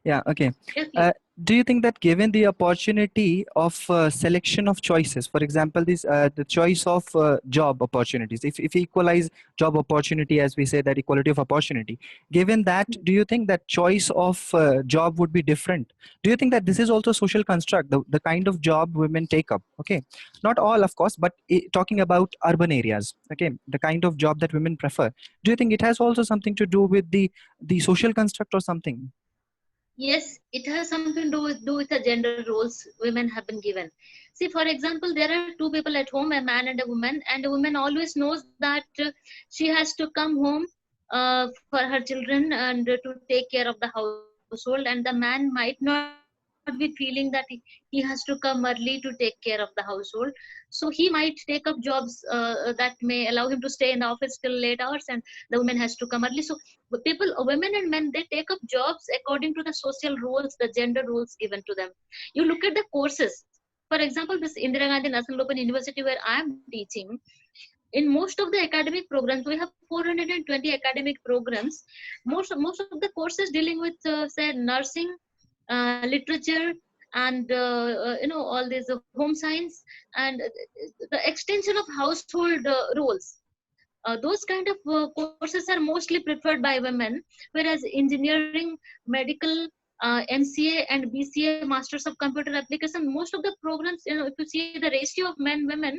[SPEAKER 4] Yeah, okay.
[SPEAKER 2] Yes, please.
[SPEAKER 4] Uh, do you think that given the opportunity of selection of choices, for example, the choice of job opportunities, if we equalize job opportunity, as we say that equality of opportunity, given that, do you think that choice of job would be different? Do you think that this is also social construct, the kind of job women take up? Okay, not all, of course, but talking about urban areas, okay, the kind of job that women prefer. Do you think it has also something to do with the social construct or something?
[SPEAKER 2] Yes, it has something to do with the gender roles women have been given. See, for example, there are two people at home, a man and a woman always knows that she has to come home for her children and to take care of the household, and the man might not be feeling that he has to come early to take care of the household. So he might take up jobs that may allow him to stay in the office till late hours, and the woman has to come early. So women and men, they take up jobs according to the social roles, the gender roles given to them. You look at the courses. For example, this Indira Gandhi National Open University where I am teaching, in most of the academic programs, we have 420 academic programs. Most of the courses dealing with say nursing, literature, and all these home science, and the extension of household roles. Those kind of courses are mostly preferred by women, whereas engineering, medical, MCA and BCA, Masters of Computer Application, most of the programs, if you see the ratio of men-women,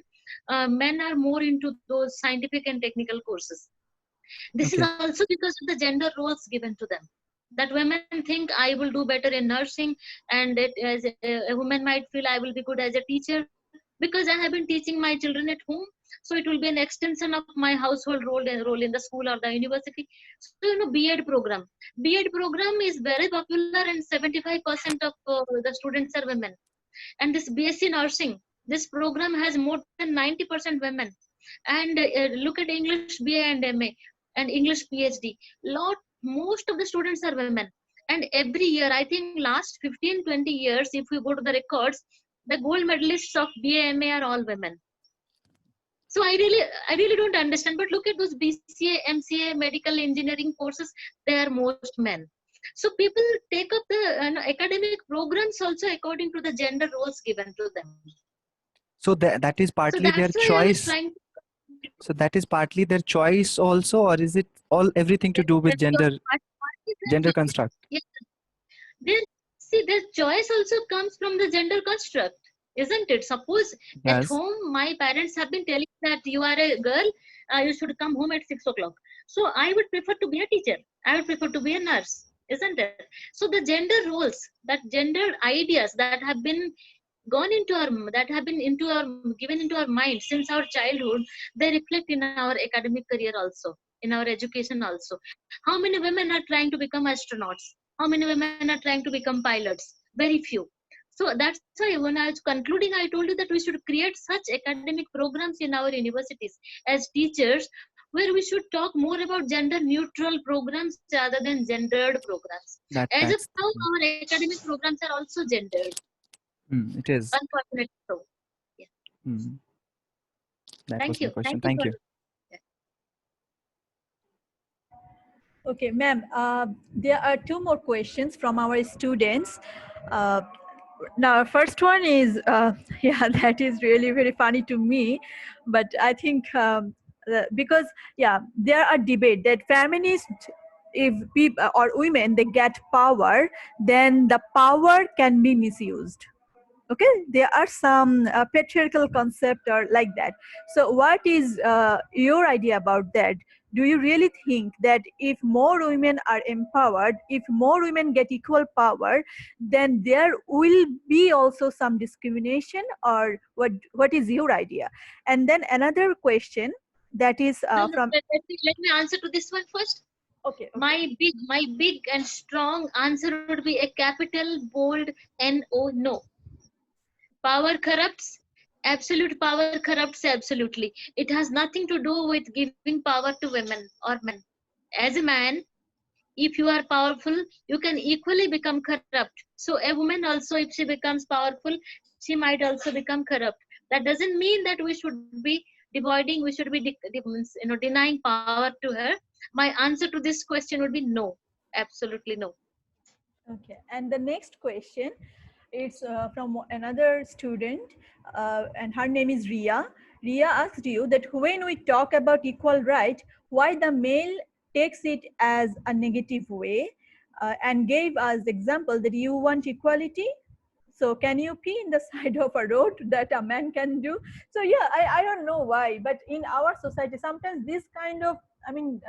[SPEAKER 2] men are more into those scientific and technical courses. This is
[SPEAKER 4] Okay.
[SPEAKER 2] also because of the gender roles given to them. That women think I will do better in nursing, and as a woman might feel I will be good as a teacher because I have been teaching my children at home. So it will be an extension of my household role in the school or the university. So B.Ed program. B.Ed program is very popular, and 75% of the students are women. And this BSc nursing, this program has more than 90% women. And look at English BA and MA and English PhD. Most of the students are women. And every year, I think last 15-20 years, if we go to the records, the gold medalists of BA MA are all women. So I really don't understand. But look at those BCA, MCA, medical engineering courses; they are most men. So people take up the academic programs also according to the gender roles given to them.
[SPEAKER 4] So that is
[SPEAKER 2] So
[SPEAKER 4] partly their
[SPEAKER 2] that's why I was
[SPEAKER 4] choice.
[SPEAKER 2] trying.
[SPEAKER 4] So that is partly their choice also, or is it all everything to do with gender construct?
[SPEAKER 2] Yes. Their choice also comes from the gender construct, isn't it? Suppose at
[SPEAKER 4] Yes.
[SPEAKER 2] home, my parents have been telling that you are a girl, you should come home at 6 o'clock. So I would prefer to be a teacher. I would prefer to be a nurse, isn't it? So the gender roles, that gender ideas that have been given into our mind since our childhood, they reflect in our academic career also, in our education also. How many women are trying to become astronauts? How many women are trying to become pilots? Very few. So that's why when I was concluding, I told you that we should create such academic programs in our universities as teachers, where we should talk more about gender neutral programs rather than gendered programs. As of
[SPEAKER 4] That's
[SPEAKER 2] now, our academic programs are also gendered.
[SPEAKER 4] it is.
[SPEAKER 2] Unfortunately so. Yeah.
[SPEAKER 4] That
[SPEAKER 2] Thank
[SPEAKER 4] was my
[SPEAKER 2] you.
[SPEAKER 4] question.
[SPEAKER 2] Thank you
[SPEAKER 4] Thank
[SPEAKER 2] for.
[SPEAKER 4] you.
[SPEAKER 1] Okay, ma'am, there are two more questions from our students. Uh, now, first one is, yeah, that is really very funny to me, but I think because, yeah, there are debate that feminists, if people or women, they get power, then the power can be misused. Okay, there are some patriarchal concept or like that. So what is your idea about that? Do you really think that if more women are empowered, if more women get equal power, then there will be also some discrimination, or what is your idea? And then another question that is
[SPEAKER 2] No,
[SPEAKER 1] from
[SPEAKER 2] let me answer to this one first.
[SPEAKER 1] okay.
[SPEAKER 2] My big and strong answer would be a capital bold No. No. Power corrupts. Absolute power corrupts absolutely. It has nothing to do with giving power to women or men. As a man, if you are powerful, you can equally become corrupt. So a woman also, if she becomes powerful, she might also become corrupt. That doesn't mean that we should be denying power to her. My answer to this question would be no, absolutely no.
[SPEAKER 1] Okay, and the next question, it's from another student, and her name is Ria. Ria asked you that when we talk about equal right, why the male takes it as a negative way, and gave us example that you want equality. So can you pee in the side of a road that a man can do? So yeah, I don't know why, but in our society, sometimes this kind of, I mean,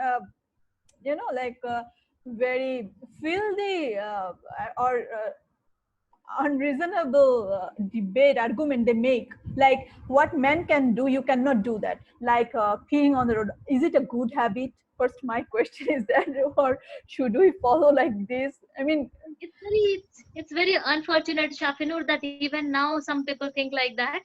[SPEAKER 1] like very filthy or unreasonable debate argument they make, like what men can do you cannot do that, like peeing on the road. Is it a good habit? First my question is that, or should we follow like this? I mean,
[SPEAKER 2] It's very unfortunate, Shafinur, that even now some people think like that.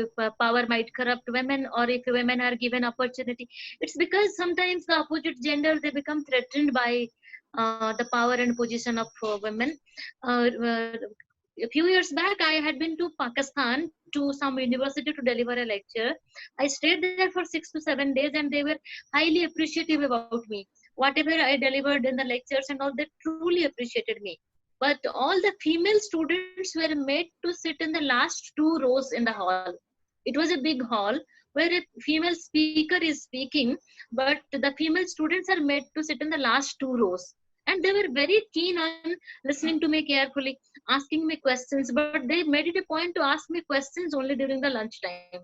[SPEAKER 2] If power might corrupt women, or if women are given opportunity, it's because sometimes the opposite gender, they become threatened by the power and position of women. A few years back, I had been to Pakistan to some university to deliver a lecture. I stayed there for 6 to 7 days, and they were highly appreciative about me. Whatever I delivered in the lectures and all, they truly appreciated me but all the female students were made to sit in the last two rows in the hall. It was a big hall where a female speaker is speaking, but the female students are made to sit in the last two rows. And they were very keen on listening to me carefully, asking me questions, but they made it a point to ask me questions only during the lunchtime.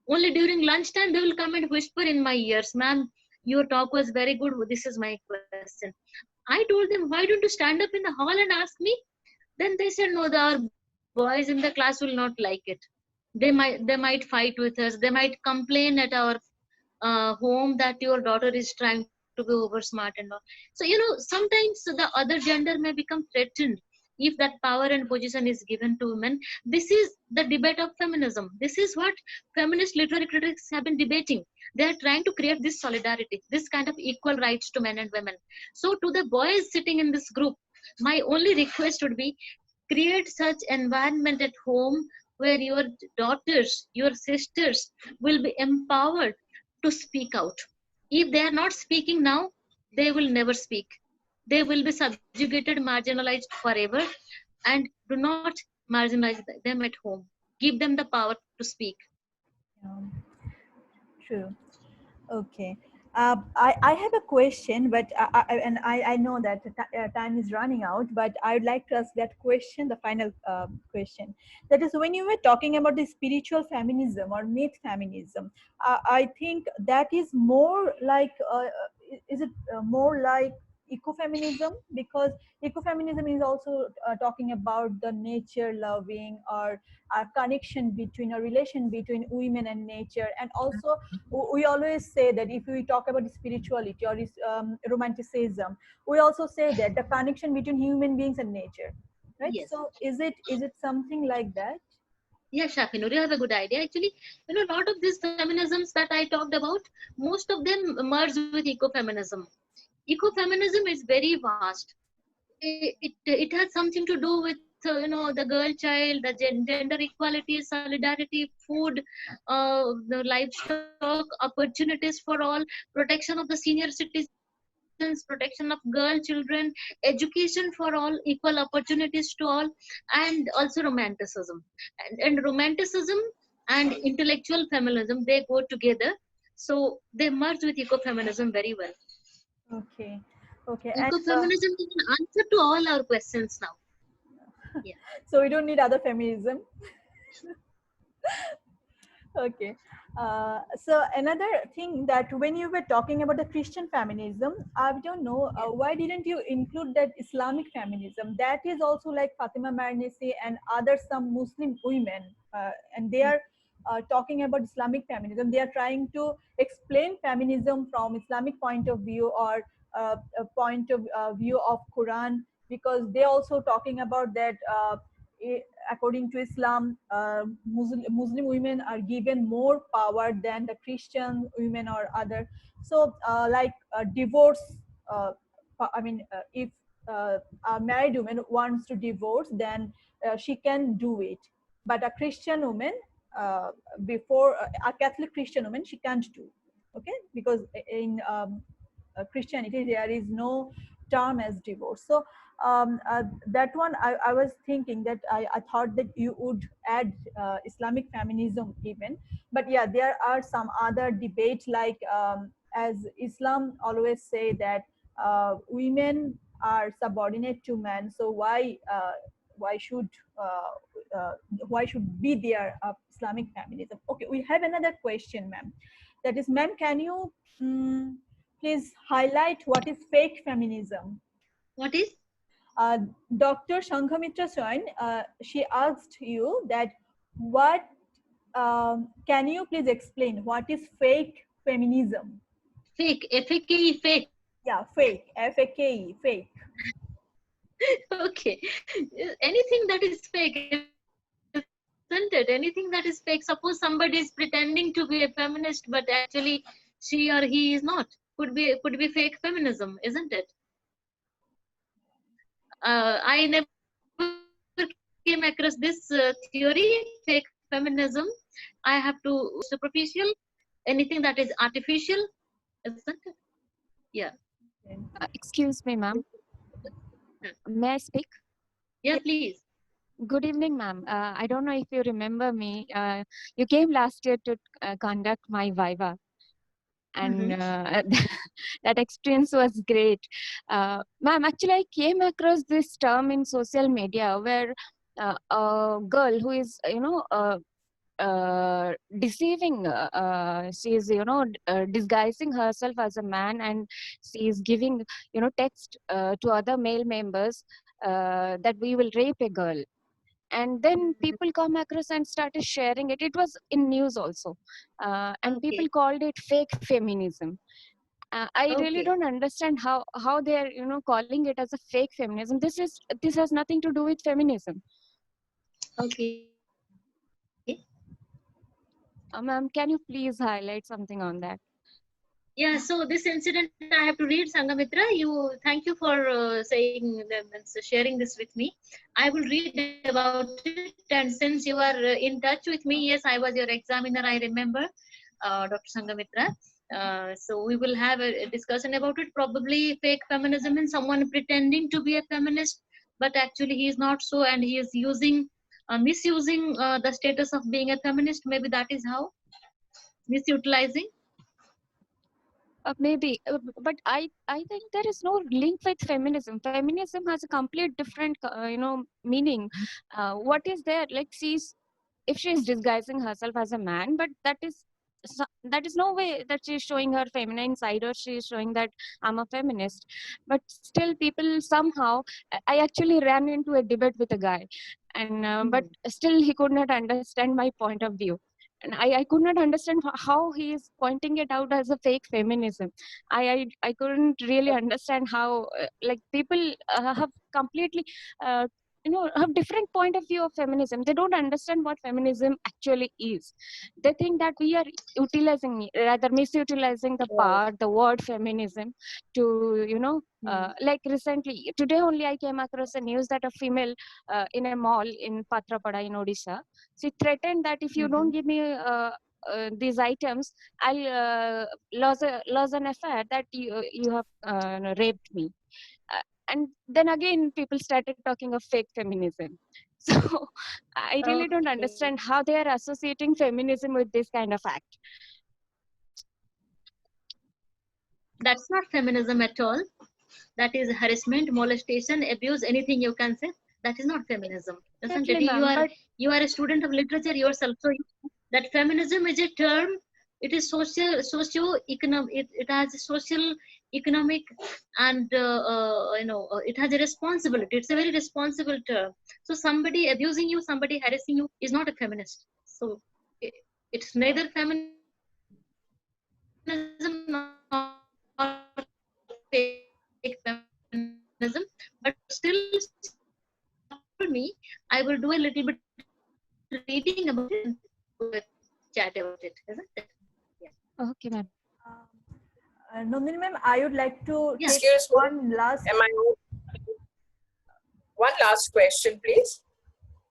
[SPEAKER 2] Only during lunchtime, they will come and whisper in my ears, "Ma'am, your talk was very good. This is my question." I told them, "Why don't you stand up in the hall and ask me?" Then they said, "No, our boys in the class will not like it. They might fight with us. They might complain at our home that your daughter is trying to be over smart and all." So, sometimes the other gender may become threatened if that power and position is given to women. This is the debate of feminism. This is what feminist literary critics have been debating. They are trying to create this solidarity, this kind of equal rights to men and women. So to the boys sitting in this group, my only request would be, create such environment at home where your daughters, your sisters will be empowered to speak out. If they are not speaking now, they will never speak. They will be subjugated, marginalized forever. And do not marginalize them at home. Give them the power to speak.
[SPEAKER 1] Yeah, true. Okay. I have a question, but I know that time is running out, but I'd like to ask that question, the final question. That is, when you were talking about the spiritual feminism or myth feminism, I think that is more like, is it more like ecofeminism? Because ecofeminism is also talking about the nature loving, or a connection between a relation between women and nature. And also we always say that if we talk about spirituality or romanticism, we also say that the connection between human beings and nature, right?
[SPEAKER 2] Yes.
[SPEAKER 1] So is it something like that?
[SPEAKER 2] Yeah, Shafinur, you have a good idea. Actually, a lot of these feminisms that I talked about, most of them merge with ecofeminism. Ecofeminism is very vast. It has something to do with the girl child, the gender equality, solidarity, food, the livestock, opportunities for all, protection of the senior citizens, protection of girl children, education for all, equal opportunities to all, and also romanticism. And romanticism and intellectual feminism, they go together, so they merge with ecofeminism very well.
[SPEAKER 1] Okay. Okay. And
[SPEAKER 2] Ecofeminism is an answer to all our questions now. Yeah.
[SPEAKER 1] so we don't need other feminism. Okay. So another thing, that when you were talking about the Christian feminism, I don't know, why didn't you include that Islamic feminism? That is also like Fatima Marnisi and other some Muslim women, and they are talking about Islamic feminism. They are trying to explain feminism from Islamic point of view, or a point of view of Quran, because they also talking about that. According to Islam, Muslim women are given more power than the Christian women or other. So, like divorce, if a married woman wants to divorce, then she can do it. But a Christian woman, before a Catholic Christian woman, she can't do. Okay, because in Christianity there is no term as divorce. So that one, I was thinking that I thought that you would add Islamic feminism even. But yeah, there are some other debates, like as Islam always say that women are subordinate to men, so why should why should be there Islamic feminism? Okay, we have another question, ma'am. That is, ma'am, can you please highlight what is fake feminism?
[SPEAKER 2] What is?
[SPEAKER 1] uh, Dr. Shankhamitra Swain, she asked you that what, can you please explain what is fake feminism?
[SPEAKER 2] Fake, F-A-K-E, fake.
[SPEAKER 1] Yeah, fake, F-A-K-E, fake.
[SPEAKER 2] Okay. Anything that is fake, isn't it? Anything that is fake. Suppose somebody is pretending to be a feminist, but actually she or he is not. Could be fake feminism, isn't it? I never came across this theory, fake feminism. I have to superficial, anything that is artificial, isn't it? Yeah.
[SPEAKER 1] Okay.
[SPEAKER 3] Excuse me, ma'am. May I speak?
[SPEAKER 2] Yeah, please.
[SPEAKER 3] Good evening, ma'am. I don't know if you remember me. You came last year to conduct my Viva, and that experience was great. Ma'am, actually, I came across this term in social media where a girl who is, deceiving, she is, disguising herself as a man, and she is giving, text to other male members that we will rape a girl. And then people come across and started sharing it. It was in news also, and
[SPEAKER 2] Okay.
[SPEAKER 3] people called it fake feminism. I really
[SPEAKER 2] Okay.
[SPEAKER 3] don't understand how they are, calling it as a fake feminism. This has nothing to do with feminism.
[SPEAKER 2] Okay.
[SPEAKER 3] Ma'am, can you please highlight something on that?
[SPEAKER 2] Yeah, so this incident I have to read, Sangamitra. Thank you for saying sharing this with me. I will read about it, and since you are in touch with me, yes, I was your examiner. I remember, Dr. Sangamitra. So we will have a discussion about it. Probably fake feminism is someone pretending to be a feminist, but actually he is not so, and he is misusing the status of being a feminist. Maybe that is how misutilizing.
[SPEAKER 3] Maybe, but I think there is no link with feminism. Feminism has a complete different, meaning. What is there? Like, if she is disguising herself as a man, but that is no way that she is showing her feminine side, or she is showing that I'm a feminist. But still, people somehow. I actually ran into a debate with a guy, and but still he could not understand my point of view. And I could not understand how he is pointing it out as a fake feminism. I couldn't really understand how, like, people have completely uh, have different point of view of feminism. They don't understand what feminism actually is. They think that we are utilizing, rather misutilizing the power, the word feminism, to like recently today only I came across a news that a female in a mall in Patrapada in Odisha, she threatened that if you don't give me these items, I'll lose an affair, that you have raped me. And then again, people started talking of fake feminism. So I really don't
[SPEAKER 2] Okay.
[SPEAKER 3] understand how they are associating feminism with this kind of act.
[SPEAKER 2] That's not feminism at all. That is harassment, molestation, abuse, anything you can say. That is not feminism, isn't it?
[SPEAKER 3] Exactly, ma'am. But
[SPEAKER 2] You are a student of literature yourself, so that feminism is a term. It is socio-economic. It has a social, economic, and it has a responsibility. It's a very responsible term. So somebody abusing you, somebody harassing you, is not a feminist. So it's neither feminism nor fake feminism, but still me, I will do a little bit reading about it and chat about it, isn't it? Yeah.
[SPEAKER 3] okay, ma'am.
[SPEAKER 1] Nandini ma'am, I would like to
[SPEAKER 2] Yeah.
[SPEAKER 1] take
[SPEAKER 5] Excuse me.
[SPEAKER 1] one last.
[SPEAKER 5] Am I one last question, please?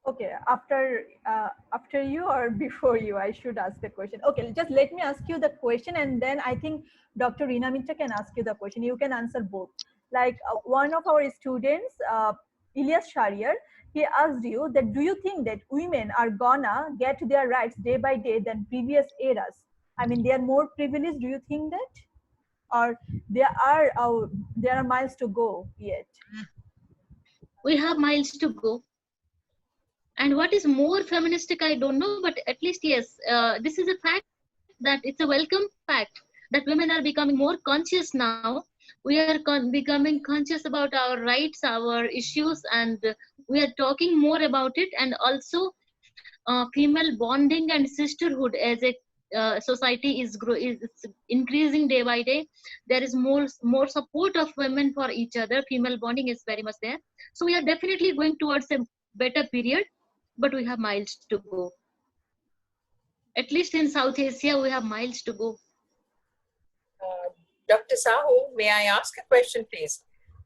[SPEAKER 1] Okay, after you or before you, I should ask the question. Okay, just let me ask you the question, and then I think Dr. Reena Mitra can ask you the question. You can answer both. Like one of our students, Ilyas Shariar, he asked you that, do you think that women are gonna get their rights day by day than previous eras? I mean, they are more privileged. Do you think that, or there are miles to go yet?
[SPEAKER 2] We have miles to go. And what is more feministic, I don't know, but at least, yes, this is a fact that it's a welcome fact that women are becoming more conscious now. We are becoming conscious about our rights, our issues, and we are talking more about it. And also, female bonding and sisterhood as a society is increasing day by day. There is more support of women for each other. Female bonding is very much there. So we are definitely going towards a better period, but we have miles to go. At least in South Asia, we have miles to go.
[SPEAKER 5] Dr. Sahu, may I ask a question, please?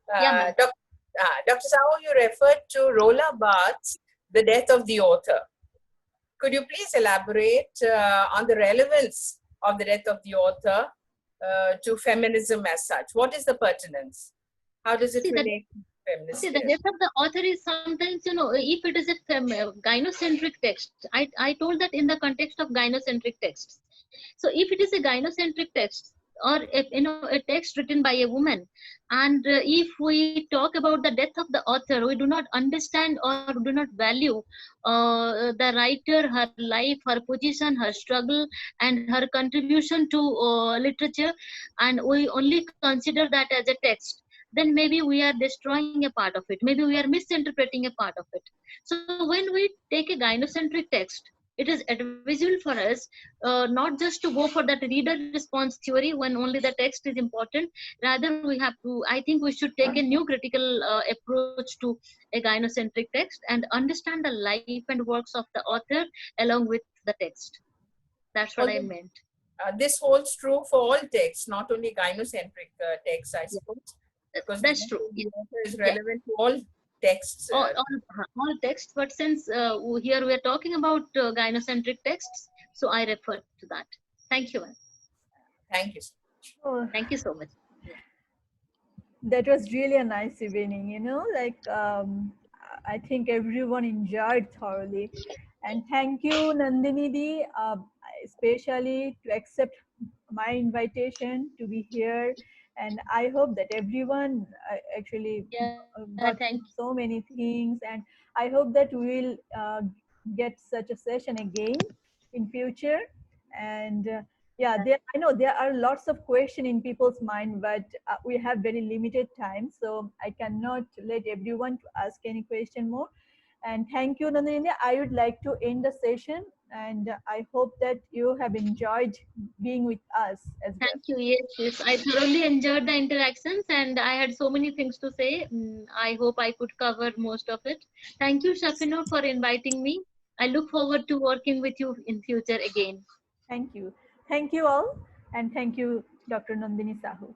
[SPEAKER 2] Yeah, ma'am.
[SPEAKER 5] Dr. Sahu, you referred to Rola Barthes, The Death of the Author. Could you please elaborate on the relevance of the death of the author to feminism as such? What is the pertinence? How does it relate to feminist
[SPEAKER 2] See, the
[SPEAKER 5] here.
[SPEAKER 2] death of the author is sometimes, if it is a gynocentric text, I told that in the context of gynocentric texts. So if it is a gynocentric text, or a text written by a woman, and if we talk about the death of the author, we do not understand or do not value the writer, her life, her position, her struggle, and her contribution to literature, and we only consider that as a text, then maybe we are destroying a part of it. Maybe we are misinterpreting a part of it. So when we take a gynocentric text, it is advisable for us not just to go for that reader response theory when only the text is important. Rather, we have to, I think we should take a new critical approach to a gynocentric text and understand the life and works of the author along with the text. That's what I
[SPEAKER 5] Although,
[SPEAKER 2] meant.
[SPEAKER 5] this holds true for all texts, not only gynocentric texts, I suppose, because
[SPEAKER 2] That's
[SPEAKER 5] the death
[SPEAKER 2] true.
[SPEAKER 5] of the author is relevant to all texts.
[SPEAKER 2] All text, but since here we are talking about gynocentric texts, so I refer to that. Thank you, ma'am.
[SPEAKER 5] Thank you.
[SPEAKER 1] Oh,
[SPEAKER 2] Thank you so much.
[SPEAKER 1] that was really a nice evening, I think everyone enjoyed thoroughly. And thank you, Nandini Di, especially to accept my invitation to be here. And I hope that everyone actually got
[SPEAKER 2] Thank
[SPEAKER 1] so many things. And I hope that we'll get such a session again in future. And yeah, I know there are lots of questions in people's mind, but we have very limited time, so I cannot let everyone to ask any question more. And thank you, Nandini. I would like to end the session, and I hope that you have enjoyed being with us as well.
[SPEAKER 2] Thank you. Yes. I thoroughly enjoyed the interactions, and I had so many things to say. I hope I could cover most of it. Thank you, Shafino, for inviting me. I look forward to working with you in future again.
[SPEAKER 1] Thank you. Thank you all, and thank you, Dr. Nandini Sahu.